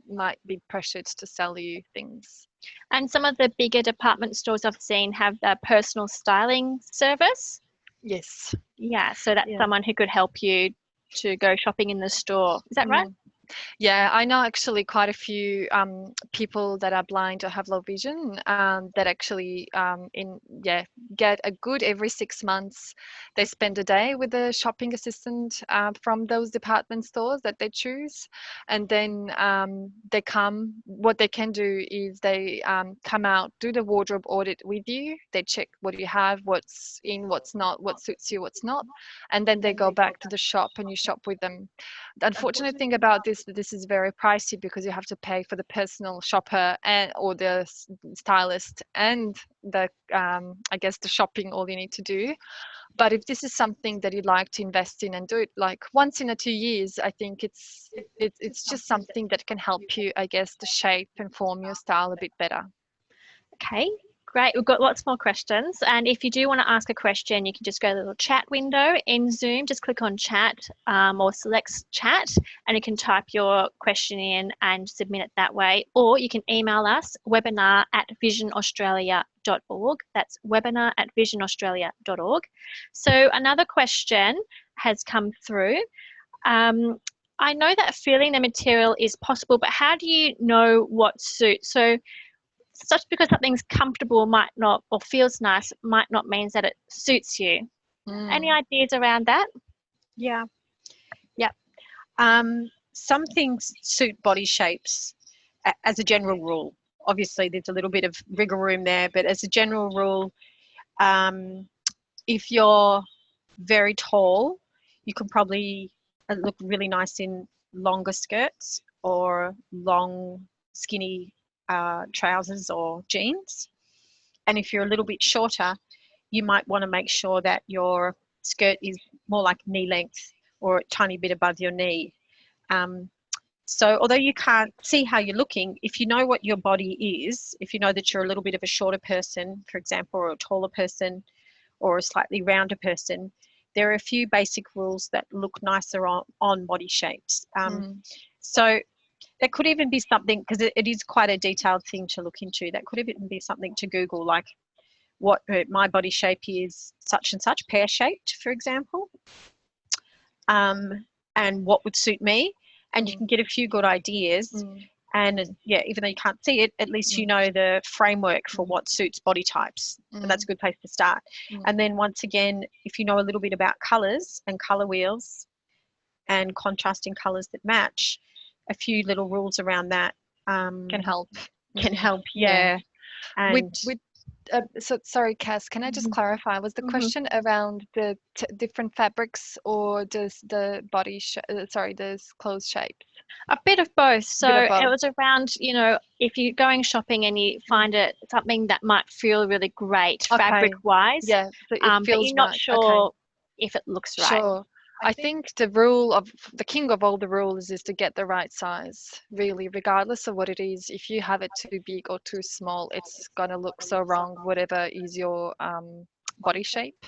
Speaker 3: might be pressured to sell you things.
Speaker 1: And some of the bigger department stores I've seen have a personal styling service.
Speaker 3: Yes.
Speaker 1: Yeah, so that's
Speaker 3: Yeah.
Speaker 1: someone who could help you to go shopping in the store. Is that right?
Speaker 3: Yeah, I know actually quite a few people that are blind or have low vision that actually get a good every 6 months. They spend a day with a shopping assistant from those department stores that they choose, and then they come. What they can do is they come out, do the wardrobe audit with you. They check what you have, what's in, what's not, what suits you, what's not, and then they go back to the shop and you shop with them. The unfortunate thing about this is very pricey because you have to pay for the personal shopper and or the stylist and the I guess the shopping, all you need to do. But if this is something that you'd like to invest in and do it like once in a 2 years, I think it's just something that can help you, I guess, to shape and form your style a bit better.
Speaker 1: Okay, great. We've got lots more questions. And if you do want to ask a question, you can just go to the little chat window in Zoom. Just click on chat or select chat, and you can type your question in and submit it that way. Or you can email us webinar@visionaustralia.org. That's webinar@visionaustralia.org. So another question has come through. I know that feeling the material is possible, but how do you know what suits? So just because something's comfortable might not, or feels nice, might not mean that it suits you. Any ideas around that?
Speaker 2: Yeah. Some things suit body shapes as a general rule. Obviously, there's a little bit of wriggle room there, but as a general rule, if you're very tall, you could probably look really nice in longer skirts or long, skinny trousers or jeans. And if you're a little bit shorter, you might want to make sure that your skirt is more like knee length or a tiny bit above your knee. So although you can't see how you're looking, if you know what your body is, if you know that you're a little bit of a shorter person, for example, or a taller person, or a slightly rounder person, there are a few basic rules that look nicer on body shapes. So that could even be something, because it is quite a detailed thing to look into, that could even be something to Google, like what my body shape is such and such, pear-shaped, for example, and what would suit me. And you can get a few good ideas. And yeah, even though you can't see it, at least you know the framework for what suits body types. And that's a good place to start. And then once again, if you know a little bit about colours and colour wheels and contrasting colours that match, a few little rules around that
Speaker 3: can help.
Speaker 2: Yeah. And
Speaker 3: so sorry, Cass, can I just clarify? Was the question around the different fabrics or just the body, the clothes shapes?
Speaker 1: A bit of both. So
Speaker 3: Bit of both.
Speaker 1: it was around, if you're going shopping and you find it something that might feel really great fabric-wise,
Speaker 3: Yeah, so it
Speaker 1: but
Speaker 3: feels
Speaker 1: you're not
Speaker 3: right.
Speaker 1: sure if it looks right.
Speaker 3: Sure. I think the king of all the rules is to get the right size, really, regardless of what it is. If you have it too big or too small, it's going to look so wrong, whatever is your body shape.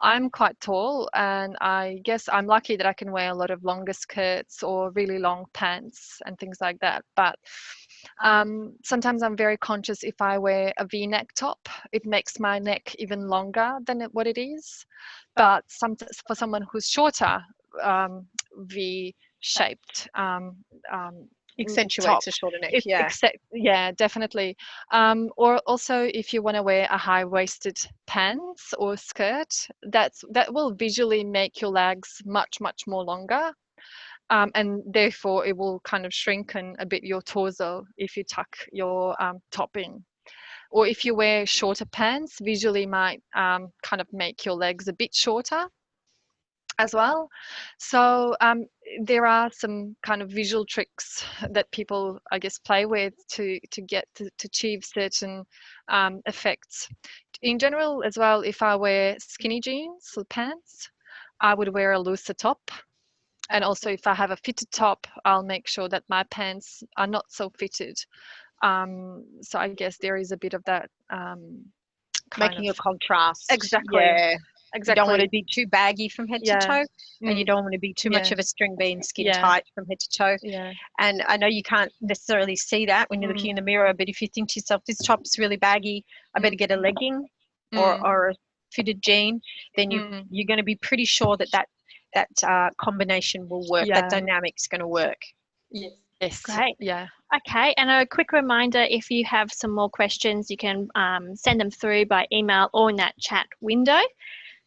Speaker 3: I'm quite tall, and I guess I'm lucky that I can wear a lot of longer skirts or really long pants and things like that. But sometimes I'm very conscious if I wear a V-neck top, it makes my neck even longer than what it is. But for someone who's shorter, V-shaped
Speaker 2: accentuates
Speaker 3: top,
Speaker 2: a shorter neck.
Speaker 3: Yeah, definitely. Or also if you want to wear a high-waisted pants or skirt, that will visually make your legs much more longer. And therefore it will kind of shrinken a bit your torso if you tuck your top in. Or if you wear shorter pants, visually might kind of make your legs a bit shorter. as well. So there are some kind of visual tricks that people, I guess, play with to get to achieve certain effects. In general, as well, if I wear skinny jeans or pants, I would wear a looser top. And also, if I have a fitted top, I'll make sure that my pants are not so fitted. So I guess there is a bit of that kind
Speaker 2: Making
Speaker 3: of
Speaker 2: a contrast.
Speaker 3: exactly,
Speaker 2: Yeah. You don't want to
Speaker 3: exactly,
Speaker 2: be too baggy from head to
Speaker 3: yeah,
Speaker 2: toe, and you
Speaker 3: mm,
Speaker 2: don't want to be too much
Speaker 3: yeah,
Speaker 2: of a string bean skin
Speaker 3: yeah,
Speaker 2: tight from head to toe.
Speaker 3: yeah,
Speaker 2: And I know you can't necessarily see that when you're looking in the mirror, but if you think to yourself, this top's really baggy, I better get a legging
Speaker 3: mm,
Speaker 2: or a fitted jean, then
Speaker 3: mm,
Speaker 2: you're going to be pretty sure that combination will work, that
Speaker 3: yeah,
Speaker 2: dynamic's going to work.
Speaker 3: yes,
Speaker 1: Great.
Speaker 3: yeah.
Speaker 1: Okay, and a quick reminder, if you have some more questions, you can send them through by email or in that chat window.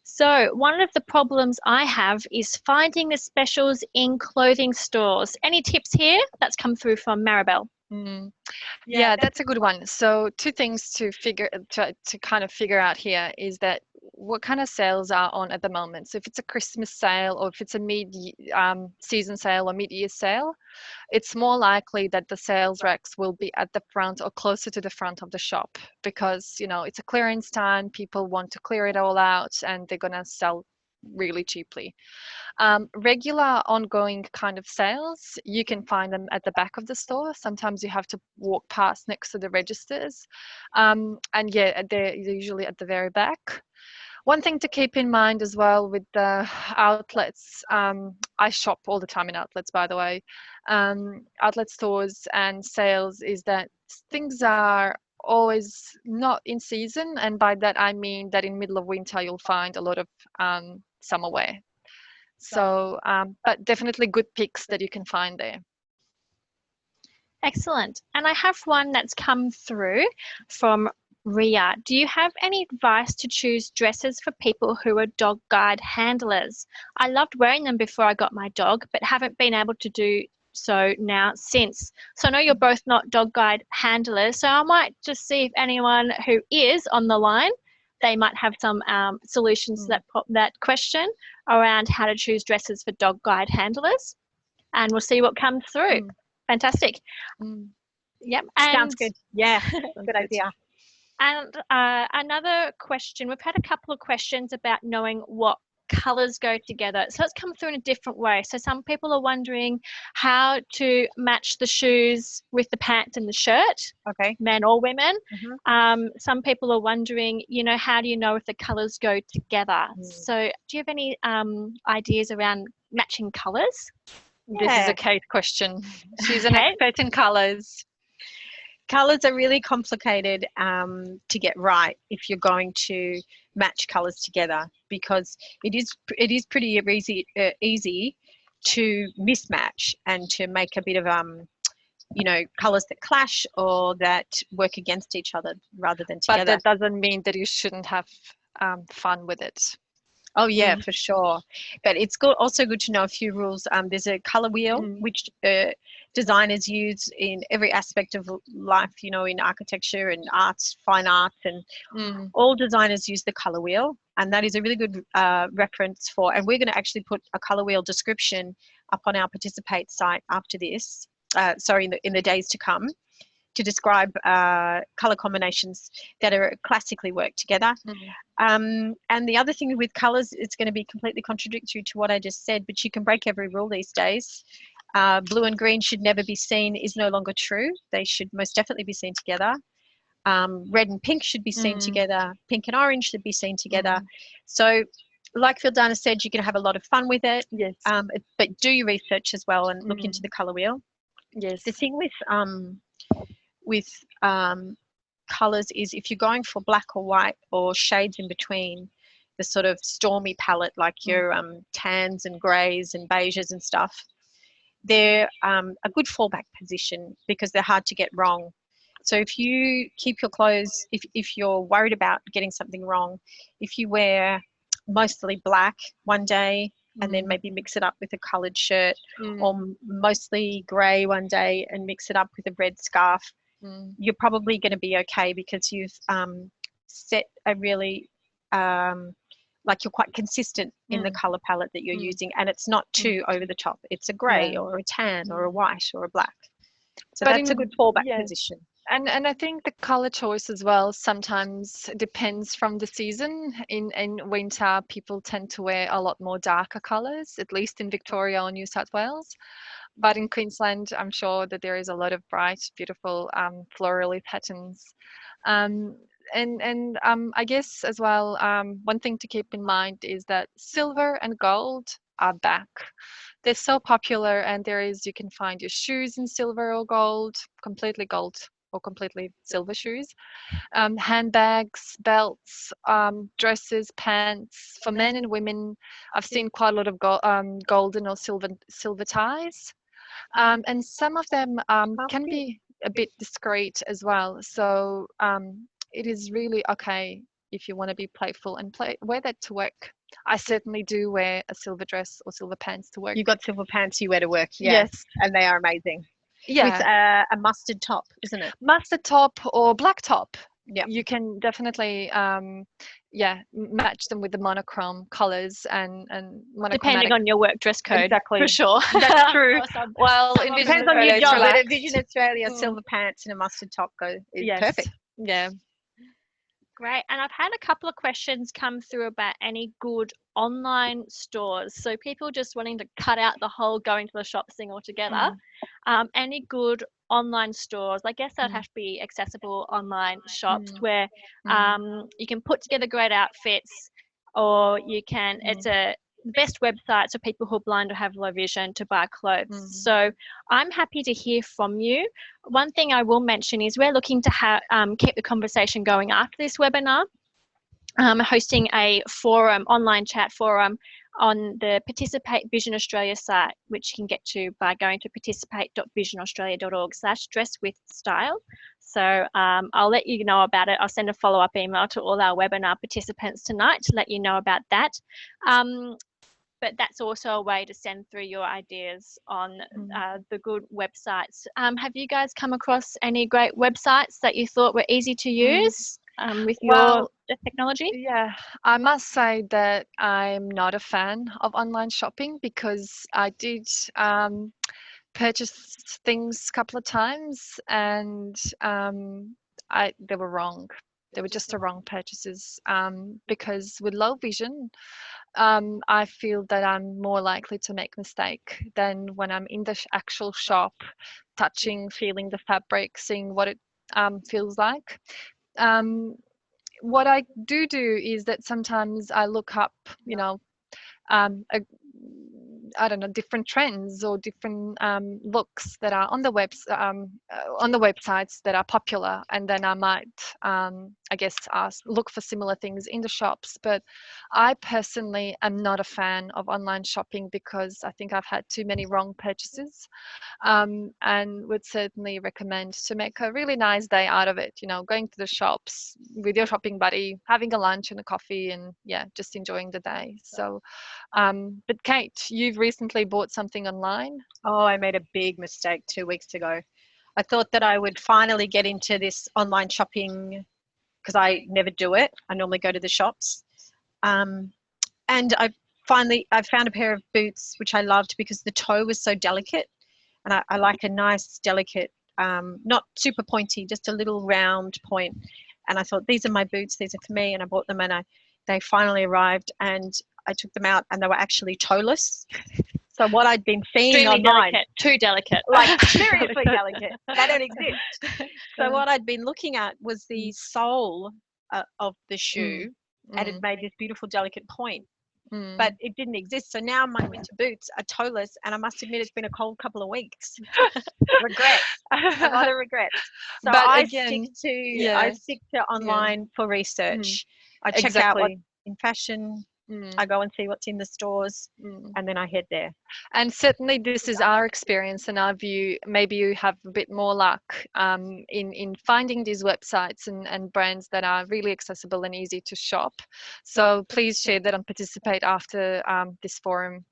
Speaker 1: So one of the problems I have is finding the specials in clothing stores. Any tips here? That's come through from Maribel.
Speaker 3: Mm. Yeah, that's a good one. So two things to kind of figure out here is that what kind of sales are on at the moment. So if it's a Christmas sale or if it's a season sale or mid-year sale, it's more likely that the sales racks will be at the front or closer to the front of the shop because, it's a clearance time. People want to clear it all out and they're going to sell really cheaply. Regular ongoing kind of sales, you can find them at the back of the store. Sometimes you have to walk past next to the registers. And yeah, they're usually at the very back. One thing to keep in mind as well with the outlets, I shop all the time in outlets, by the way, outlet stores and sales, is that things are always not in season. And by that, I mean that in middle of winter, you'll find a lot of summer wear. So, but definitely good picks that you can find there.
Speaker 1: Excellent. And I have one that's come through from Ria. Do you have any advice to choose dresses for people who are dog guide handlers? I loved wearing them before I got my dog, but haven't been able to do so now since. So I know you're both not dog guide handlers, so I might just see if anyone who is on the line, they might have some solutions to that question around how to choose dresses for dog guide handlers, and we'll see what comes through. Fantastic. Yep. And
Speaker 2: Sounds good. Yeah, good idea.
Speaker 1: And another question, we've had a couple of questions about knowing what colours go together. So it's come through in a different way. So some people are wondering how to match the shoes with the pants and the shirt,
Speaker 2: Okay.
Speaker 1: men or women.
Speaker 2: Mhm.
Speaker 1: Some people are wondering, how do you know if the colours go together? So do you have any ideas around matching colours?
Speaker 3: This is
Speaker 2: Yeah.
Speaker 3: a Kate question. She's an
Speaker 1: Okay.
Speaker 3: expert in colours.
Speaker 2: Colours are really complicated to get right if you're going to match colours together, because it is pretty easy to mismatch and to make a bit of colours that clash or that work against each other rather than
Speaker 3: But
Speaker 2: together.
Speaker 3: that doesn't mean that you shouldn't have fun with it.
Speaker 2: Oh yeah, for sure. But it's also good to know a few rules. There's a color wheel which designers use in every aspect of life. In architecture and arts, fine arts, and all designers use the color wheel, and that is a really good reference for. And we're going to actually put a color wheel description up on our Participate site after this. In the days to come, to describe color combinations that are classically work together. And the other thing with colors, it's going to be completely contradictory to what I just said, but you can break every rule these days. Blue and green should never be seen is no longer true. They should most definitely be seen together. Red and pink should be seen together. Pink and orange should be seen together. So like Vildana said, you can have a lot of fun with it.
Speaker 3: Yes.
Speaker 2: But do your research as well and look into the color wheel.
Speaker 3: Yes.
Speaker 2: The thing with colors is if you're going for black or white or shades in between, the sort of stormy palette like your tans and greys and beiges and stuff, they're a good fallback position because they're hard to get wrong. So if you keep your clothes, if you're worried about getting something wrong, if you wear mostly black one day and then maybe mix it up with a coloured shirt, or mostly grey one day and mix it up with a red scarf, you're probably going to be okay because you've set a really like you're quite consistent in the color palette that you're using, and it's not too over the top. It's a grey or a tan or a white or a black. So
Speaker 3: But
Speaker 2: that's a good fallback position.
Speaker 3: And I think the color choice as well sometimes depends from the season. In winter, people tend to wear a lot more darker colors, at least in Victoria or New South Wales. But in Queensland, I'm sure that there is a lot of bright, beautiful florally patterns. I guess as well, one thing to keep in mind is that silver and gold are back. They're so popular, and you can find your shoes in silver or gold, completely gold or completely silver shoes, handbags, belts, dresses, pants for men and women. I've seen quite a lot of golden or silver ties, and some of them can be a bit discreet as well. So it is really okay if you want to be playful and wear that to work. I certainly do wear a silver dress or silver pants to work.
Speaker 2: You've got silver pants you wear to work,
Speaker 3: Yes,
Speaker 2: and they are amazing.
Speaker 3: yeah,
Speaker 2: With a mustard top, isn't it?
Speaker 3: mustard top or black top.
Speaker 2: Yeah,
Speaker 3: you can definitely match them with the monochrome colors and monochromatic.
Speaker 1: Depending on your work dress code,
Speaker 3: Exactly.
Speaker 1: for sure.
Speaker 3: That's true.
Speaker 1: Awesome.
Speaker 3: Well, in Vision
Speaker 2: depends on your
Speaker 3: Australia,
Speaker 2: job,
Speaker 3: it's
Speaker 2: but at
Speaker 3: relaxed.
Speaker 2: Vision Australia, silver pants and a mustard top is
Speaker 3: Yes.
Speaker 2: perfect.
Speaker 3: Yeah.
Speaker 1: Great. And I've had a couple of questions come through about any good online stores. So people just wanting to cut out the whole going to the shops thing altogether. Any good online stores? I guess that'd have to be accessible online shops where you can put together great outfits, or you can, it's the best websites for people who are blind or have low vision to buy clothes. So I'm happy to hear from you. One thing I will mention is we're looking to keep the conversation going after this webinar. Hosting a forum, online chat forum on the Participate Vision Australia site, which you can get to by going to participate.visionaustralia.org/dresswithstyle. So I'll let you know about it. I'll send a follow-up email to all our webinar participants tonight to let you know about that. But that's also a way to send through your ideas on the good websites. Have you guys come across any great websites that you thought were easy to use with your technology?
Speaker 3: Yeah, I must say that I'm not a fan of online shopping because I did purchase things a couple of times, and they were wrong. They were just the wrong purchases because with low vision, I feel that I'm more likely to make mistake than when I'm in the actual shop, touching, feeling the fabric, seeing what it feels like. What I do is that sometimes I look up, I don't know, different trends or different looks that are on the websites that are popular, and then I might, I guess, look for similar things in the shops. But I personally am not a fan of online shopping because I think I've had too many wrong purchases, and would certainly recommend to make a really nice day out of it. Going to the shops with your shopping buddy, having a lunch and a coffee, and just enjoying the day. So, but Kate, you've recently bought something online.
Speaker 2: Oh, I made a big mistake 2 weeks ago. I thought that I would finally get into this online shopping because I never do it. I normally go to the shops. And I found a pair of boots which I loved because the toe was so delicate. And I like a nice, delicate, not super pointy, just a little round point. And I thought, these are my boots, these are for me. And I bought them, and they finally arrived, and I took them out, and they were actually toeless. So what I'd been seeing
Speaker 1: Extremely
Speaker 2: online,
Speaker 1: delicate, too delicate,
Speaker 2: like seriously delicate, they don't exist. So what I'd been looking at was the sole of the shoe, and it made this beautiful delicate point, but it didn't exist. So now my winter boots are toeless, and I must admit it's been a cold couple of weeks. Regrets, a lot of regrets. So
Speaker 3: But
Speaker 2: I
Speaker 3: again,
Speaker 2: stick to online for research. I check out what's in fashion. I go and see what's in the stores, and then I head there.
Speaker 3: And certainly this is our experience and our view. Maybe you have a bit more luck in finding these websites and brands that are really accessible and easy to shop. So please share that and participate after this forum.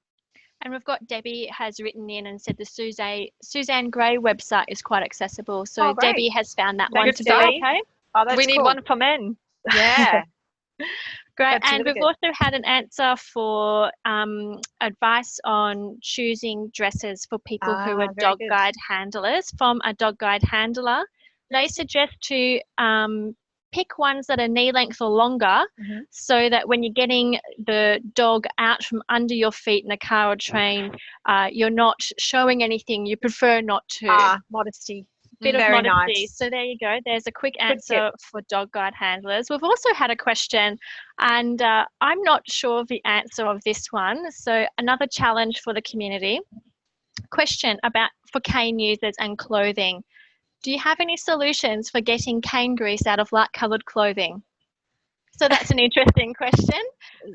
Speaker 1: And we've got Debbie has written in and said the Suzanne Gray website is quite accessible. So Debbie has found that one to be okay.
Speaker 2: Oh, that's
Speaker 3: we need
Speaker 2: cool.
Speaker 3: one for men.
Speaker 2: Yeah.
Speaker 1: Great.
Speaker 2: That's
Speaker 1: And
Speaker 2: really
Speaker 1: we've
Speaker 2: good.
Speaker 1: also had an answer for advice on choosing dresses for people who are
Speaker 2: Very
Speaker 1: dog
Speaker 2: good.
Speaker 1: guide handlers from a dog guide handler. They suggest to pick ones that are knee length or longer
Speaker 2: Mhm.
Speaker 1: so that when you're getting the dog out from under your feet in a car or train, you're not showing anything. You prefer not to.
Speaker 2: Modesty.
Speaker 1: Bit of
Speaker 2: Very
Speaker 1: modesty.
Speaker 2: nice.
Speaker 1: So there you go. There's a quick
Speaker 2: Good tip.
Speaker 1: answer for dog guide handlers. We've also had a question, and I'm not sure of the answer of this one. So another challenge for the community. Question about for cane users and clothing. Do you have any solutions for getting cane grease out of light-coloured clothing? So that's an interesting question.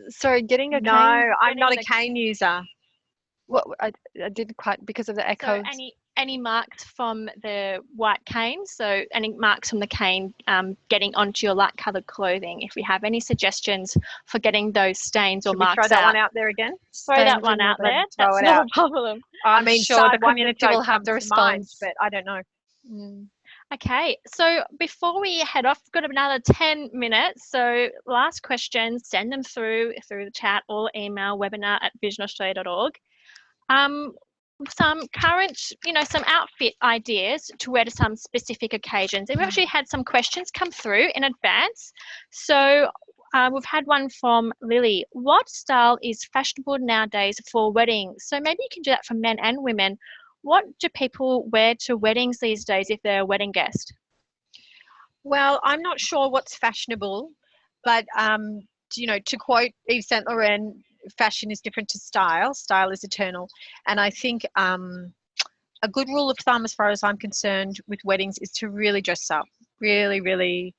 Speaker 3: Sorry, getting a
Speaker 2: No,
Speaker 3: cane.
Speaker 2: I'm not a
Speaker 1: the-
Speaker 2: cane user.
Speaker 3: What I didn't quite because of the
Speaker 1: So
Speaker 3: echoes.
Speaker 1: any marks from the white cane, so any marks from the cane getting onto your light coloured clothing. If we have any suggestions for getting those stains or
Speaker 2: Should we
Speaker 1: marks
Speaker 2: throw that
Speaker 1: out,
Speaker 2: one out there again?
Speaker 1: throw that
Speaker 3: Stains
Speaker 1: one
Speaker 3: and
Speaker 1: out
Speaker 3: all that.
Speaker 1: there.
Speaker 2: Throw
Speaker 1: That's
Speaker 2: it
Speaker 1: not
Speaker 2: out.
Speaker 1: a problem.
Speaker 3: I'm sure the
Speaker 2: one
Speaker 3: community
Speaker 2: that
Speaker 3: will have the
Speaker 2: comes to mind,
Speaker 3: response.
Speaker 2: but I don't know.
Speaker 3: Mm.
Speaker 1: Okay, so before we head off, we've got another 10 minutes. So last questions, send them through the chat or email webinar@visionaustralia.org. Some current, some outfit ideas to wear to some specific occasions. And we've actually had some questions come through in advance. So we've had one from Lily. What style is fashionable nowadays for weddings? So maybe you can do that for men and women. What do people wear to weddings these days if they're a wedding guest?
Speaker 2: Well, I'm not sure what's fashionable, but to quote Yves Saint Laurent, fashion is different to style. Style is eternal, and I think a good rule of thumb, as far as I'm concerned, with weddings is to really dress up, really, really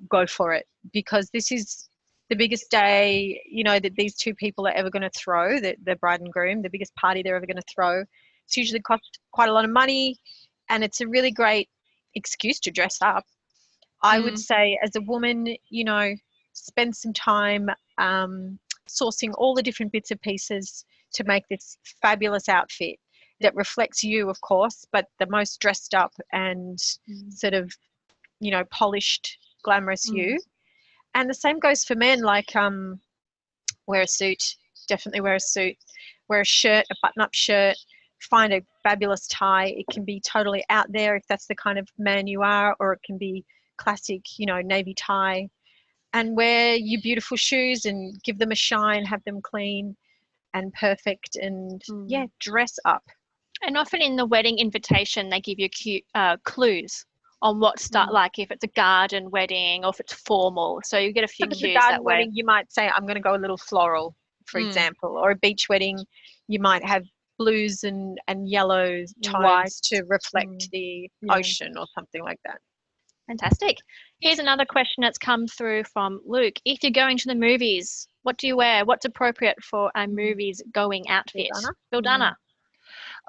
Speaker 2: go for it, because this is the biggest day, that these two people are ever going to throw, the bride and groom, the biggest party they're ever going to throw. It's usually cost quite a lot of money, and it's a really great excuse to dress up. I would say, as a woman, spend some time sourcing all the different bits and pieces to make this fabulous outfit that reflects you, of course, but the most dressed up and sort of, polished, glamorous you. And the same goes for men, like wear a suit, definitely wear a suit, wear a shirt, a button-up shirt, find a fabulous tie. It can be totally out there if that's the kind of man you are, or it can be classic, navy tie, and wear your beautiful shoes and give them a shine, have them clean and perfect, and dress up.
Speaker 1: And often in the wedding invitation, they give you cute clues on what start, like if it's a garden wedding or if it's formal. So you get a few
Speaker 2: If it's a
Speaker 1: cues
Speaker 2: garden
Speaker 1: that way.
Speaker 2: wedding, you might say, I'm going to go a little floral, for example, or a beach wedding, you might have blues and yellow tones
Speaker 3: White.
Speaker 2: to reflect the ocean or something like that.
Speaker 1: Fantastic. Here's another question that's come through from Luke. If you're going to the movies, what do you wear? What's appropriate for a movies going outfit? Bildana.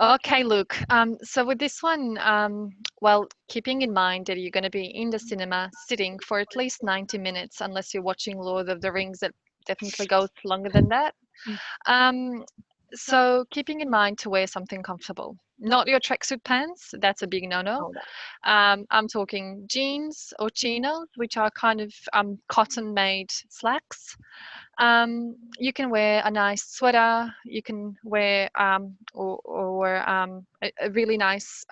Speaker 3: Okay, Luke. So with this one, well, keeping in mind that you're going to be in the cinema sitting for at least 90 minutes, unless you're watching Lord of the Rings, that definitely goes longer than that. So keeping in mind to wear something comfortable, not your tracksuit pants. That's a big no-no. I'm talking jeans or chinos, which are kind of cotton-made slacks. You can wear a nice sweater. You can wear a really nice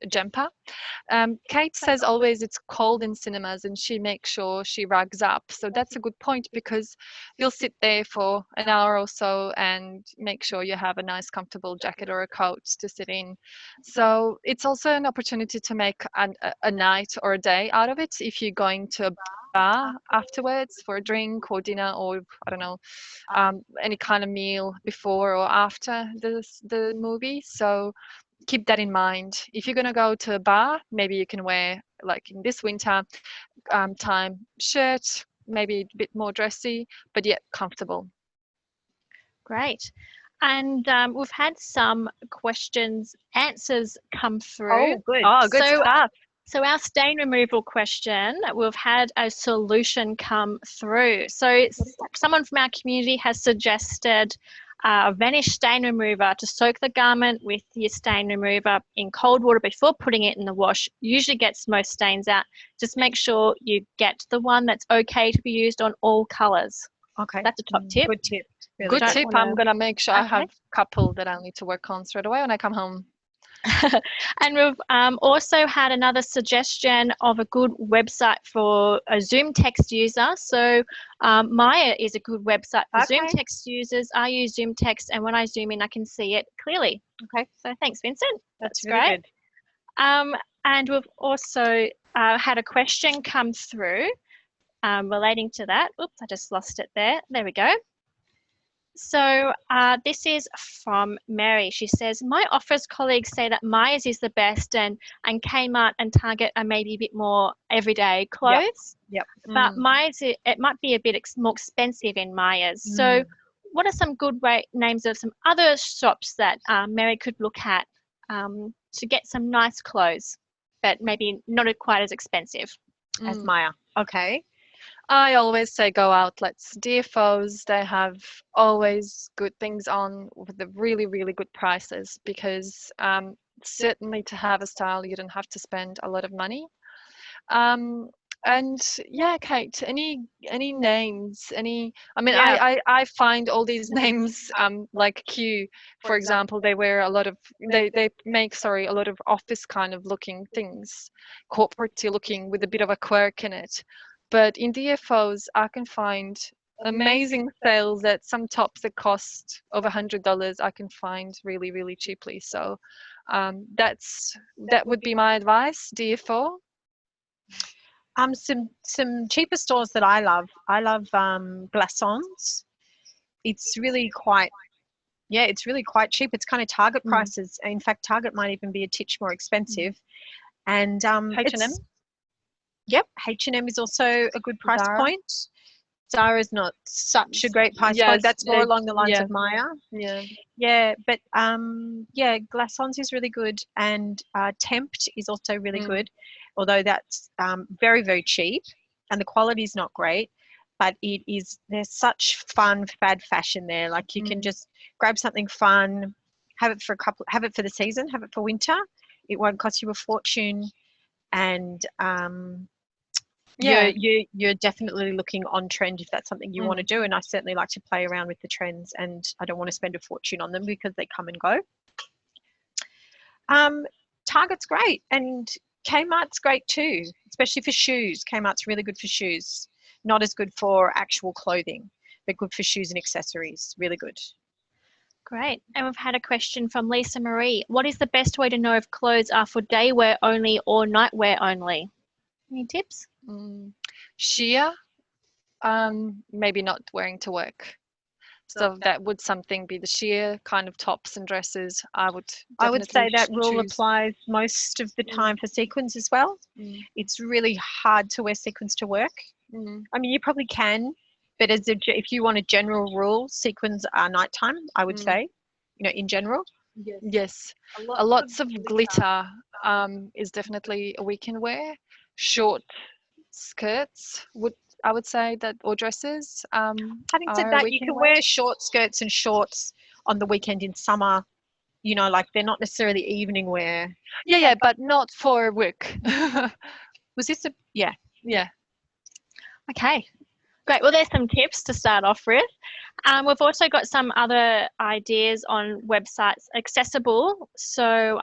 Speaker 3: jumper. Kate says always it's cold in cinemas, and she makes sure she rugs up. So that's a good point, because you'll sit there for an hour or so and make sure you have a nice comfortable jacket or a coat to sit in. So it's also an opportunity to make a night or a day out of it if you're going to a bar afterwards for a drink or dinner, or I don't know, any kind of meal before or after the movie. So keep that in mind. If you're going to go to a bar, maybe you can wear, like in this winter time, shirt, maybe a bit more dressy, but yet comfortable.
Speaker 1: Great. And we've had some answers come through.
Speaker 2: Oh, good.
Speaker 3: Oh, good stuff.
Speaker 1: So our stain removal question, we've had a solution come through. So someone from our community has suggested a vanish stain remover to soak the garment with your stain remover in cold water before putting it in the wash. Usually gets most stains out. Just make sure you get the one that's okay to be used on all colours.
Speaker 2: Okay.
Speaker 1: That's a top tip.
Speaker 2: Good tip. Really
Speaker 3: Good
Speaker 1: Don't
Speaker 3: tip.
Speaker 1: wanna-
Speaker 3: I'm gonna make sure I
Speaker 1: Okay.
Speaker 3: have a couple that I need to work on straight away when I come home.
Speaker 1: And we've also had another suggestion of a good website for a Zoom text user. So Maya is a good website for Zoom
Speaker 2: Okay.
Speaker 1: text users. I use Zoom text, and when I zoom in, I can see it clearly.
Speaker 2: Okay.
Speaker 1: So thanks, Vincent.
Speaker 2: That's
Speaker 1: That's
Speaker 2: really
Speaker 1: great.
Speaker 2: good.
Speaker 1: And we've also had a question come through relating to that. Oops, I just lost it there. There we go. So this is from Mary. She says, my office colleagues say that Myers is the best and Kmart and Target are maybe a bit more everyday clothes.
Speaker 2: Yep.
Speaker 1: But Myers, it might be a bit more expensive in Myers. So what are some good names of some other shops that Mary could look at to get some nice clothes, but maybe not quite as expensive?
Speaker 2: As Maya. Okay.
Speaker 3: I always say go outlets. DFOs, they have always good things on with the really, really good prices because certainly to have a style, you don't have to spend a lot of money. And yeah, Kate, any names, I mean,
Speaker 2: Yeah.
Speaker 3: I find all these names like Q, for example, they wear a lot of, they make, sorry, a lot of office kind of looking things, corporate-y looking with a bit of a quirk in it. But in DFOs, I can find amazing sales at some tops that cost over $100. I can find really, really cheaply. So that would be my advice, DFO.
Speaker 2: Some cheaper stores that I love. I love Glassons. It's really quite cheap. It's kind of Target prices. In fact, Target might even be a titch more expensive. And
Speaker 3: H&M.
Speaker 2: Yep, H&M is also a good price
Speaker 3: Zara.
Speaker 2: point. Zara's not such a great price point. That's more along the lines of Maya.
Speaker 3: Yeah.
Speaker 2: Yeah, but Glassons is really good, and Tempt is also really good, although that's very, very cheap, and the quality is not great. But there's such fun fad fashion there. Like you can just grab something fun, have it for the season, have it for winter. It won't cost you a fortune, and you're definitely looking on trend if that's something you want to do. And I certainly like to play around with the trends, and I don't want to spend a fortune on them because they come and go. Target's great, and Kmart's great too, especially for shoes. Kmart's really good for shoes. Not as good for actual clothing, but good for shoes and accessories. Really good.
Speaker 1: Great. And we've had a question from Lisa Marie. What is the best way to know if clothes are for day wear only or night wear only? Any tips?
Speaker 3: Sheer, maybe not wearing to work. So that would be the sheer kind of tops and dresses. I would
Speaker 2: say that rule
Speaker 3: choose.
Speaker 2: applies most of the time for sequins as well. It's really hard to wear sequins to work. I mean, you probably can, but if you want a general rule, sequins are nighttime, I would say, in general.
Speaker 3: Yes. Lots of glitter is definitely a weekend wear. Short skirts I would say that, or dresses.
Speaker 2: Having said that, you can wear short skirts and shorts on the weekend in summer. Like they're not necessarily evening wear.
Speaker 3: Yeah, but not for work.
Speaker 2: Was this yeah.
Speaker 1: Okay, great. Well, there's some tips to start off with. We've also got some other ideas on websites accessible. So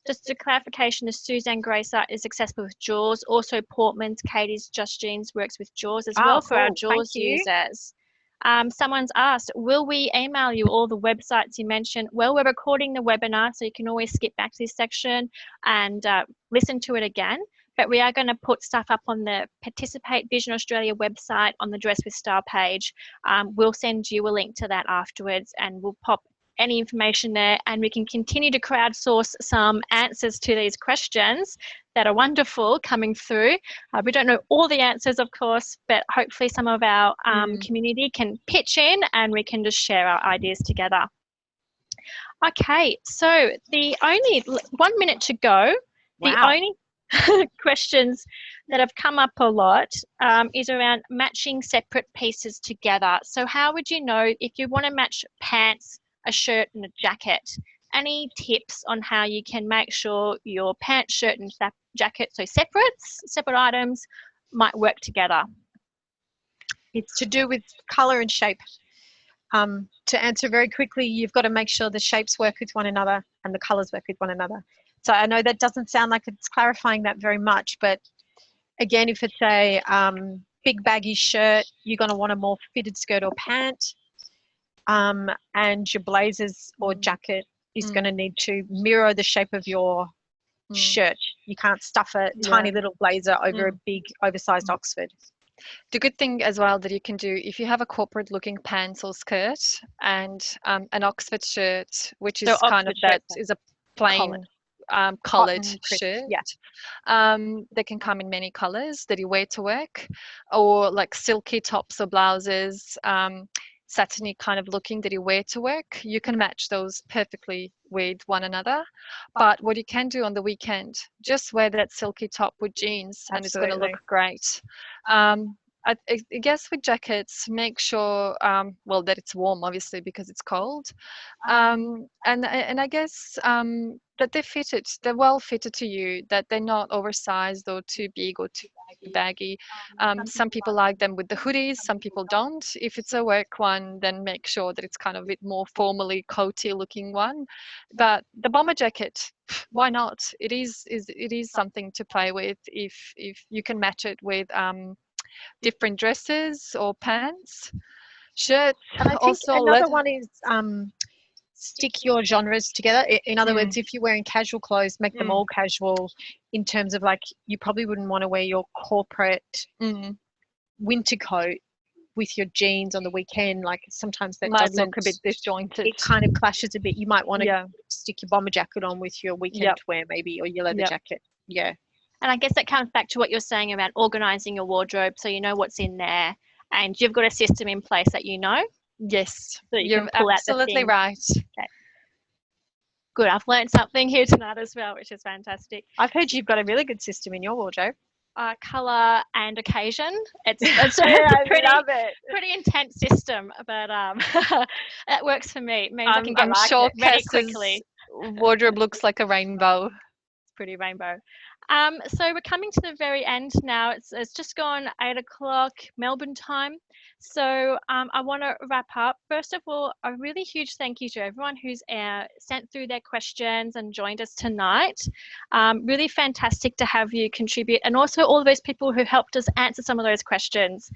Speaker 1: just a clarification, the Suzanne Gray site is accessible with JAWS. Also, Portman's, Katie's Just Jeans works with JAWS as well for our JAWS users. Someone's asked, will we email you all the websites you mentioned? Well, we're recording the webinar, so you can always skip back to this section and listen to it again. But we are going to put stuff up on the Participate Vision Australia website on the Dress with Style page. We'll send you a link to that afterwards, and we'll pop any information there, and we can continue to crowdsource some answers to these questions that are wonderful coming through. We don't know all the answers, of course, but hopefully some of our community can pitch in and we can just share our ideas together. Okay, so the only 1 minute to go.
Speaker 2: Wow.
Speaker 1: questions that have come up a lot is around matching separate pieces together. So how would you know if you want to match pants, a shirt and a jacket? Any tips on how you can make sure your pants, shirt and jacket, so separate items, might work together?
Speaker 2: It's to do with color and shape. To answer very quickly, you've got to make sure the shapes work with one another and the colors work with one another. So I know that doesn't sound like it's clarifying that very much, but again, if it's a big baggy shirt, you're going to want a more fitted skirt or pant, and your blazers or jacket is going to need to mirror the shape of your shirt. You can't stuff a tiny little blazer over a big oversized Oxford.
Speaker 3: The good thing as well that you can do, if you have a corporate looking pants or skirt and an Oxford shirt, which is kind of that is a plain collared shirt. They can come in many colors that you wear to work, or like silky tops or blouses, satiny kind of looking that you wear to work. You can match those perfectly with one another. But what you can do on the weekend, just wear that silky top with jeans and it's going to look great. I guess with jackets, make sure, well, that it's warm, obviously, because it's cold. And I guess that they're well fitted to you, that they're not oversized or too big or too baggy. Some people like them with the hoodies, some people don't. If it's a work one, then make sure that it's kind of a bit more formally coaty looking one. But the bomber jacket, why not? It is something to play with if you can match it with different dresses or pants, shirts.
Speaker 2: And I think
Speaker 3: also
Speaker 2: another one is stick your genres together. In other words, if you're wearing casual clothes, make them all casual, in terms of like, you probably wouldn't want to wear your corporate winter coat with your jeans on the weekend. Like sometimes that
Speaker 3: might
Speaker 2: doesn't
Speaker 3: look a bit disjointed.
Speaker 2: It kind of clashes a bit. You might want to stick your bomber jacket on with your weekend wear maybe, or your leather jacket. Yeah.
Speaker 1: And I guess that comes back to what you're saying about organising your wardrobe, so you know what's in there, and you've got a system in place that you know.
Speaker 3: Yes,
Speaker 1: so you're
Speaker 3: absolutely right.
Speaker 1: Okay. Good. I've learned something here tonight as well, which is fantastic.
Speaker 2: I've heard you've got a really good system in your wardrobe.
Speaker 1: Colour and occasion. It's a pretty intense system, but it works for me. It means I can get
Speaker 3: sure
Speaker 1: very quickly.
Speaker 3: Wardrobe looks like a rainbow.
Speaker 1: It's pretty rainbow. So we're coming to the very end now. It's just gone 8 o'clock Melbourne time. So I want to wrap up. First of all, a really huge thank you to everyone who's sent through their questions and joined us tonight. Really fantastic to have you contribute, and also all of those people who helped us answer some of those questions.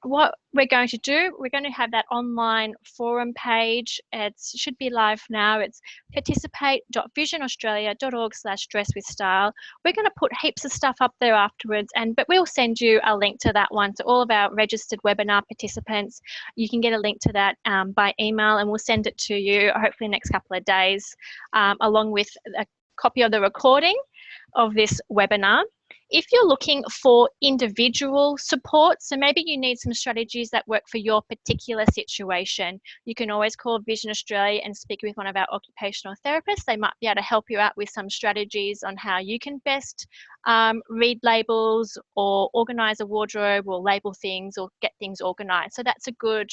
Speaker 1: What we're going to do, we're going to have that online forum page. It should be live now. It's participate.visionaustralia.org/dresswithstyle. We're going to put heaps of stuff up there afterwards, but we'll send you a link to that one. So all of our registered webinar participants, you can get a link to that by email, and we'll send it to you hopefully the next couple of days, along with a copy of the recording of this webinar. If you're looking for individual support, so maybe you need some strategies that work for your particular situation, you can always call Vision Australia and speak with one of our occupational therapists. They might be able to help you out with some strategies on how you can best read labels or organise a wardrobe or label things or get things organised. So that's a good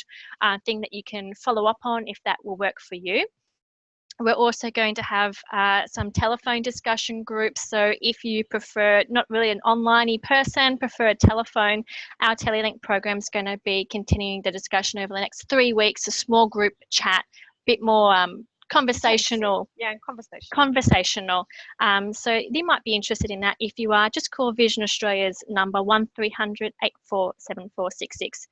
Speaker 1: thing that you can follow up on if that will work for you. We're also going to have some telephone discussion groups. So if you prefer not really an online-y person, prefer a telephone, our Telelink program is going to be continuing the discussion over the next 3 weeks, a small group chat, a bit more conversational.
Speaker 2: Yeah, conversational.
Speaker 1: So you might be interested in that. If you are, just call Vision Australia's number 1300 847466.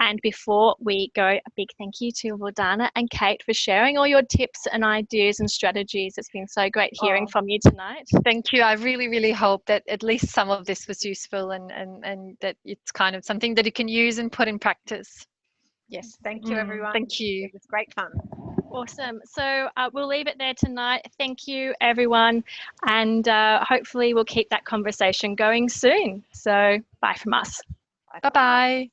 Speaker 1: And before we go, a big thank you to Vordana and Kate for sharing all your tips and ideas and strategies. It's been so great hearing from you tonight.
Speaker 3: Thank you. I really, really hope that at least some of this was useful and that it's kind of something that you can use and put in practice.
Speaker 2: Yes, thank you everyone.
Speaker 3: Thank you.
Speaker 2: It was great fun.
Speaker 1: Awesome. So we'll leave it there tonight. Thank you everyone, and hopefully we'll keep that conversation going soon. So bye from us.
Speaker 3: Bye-bye.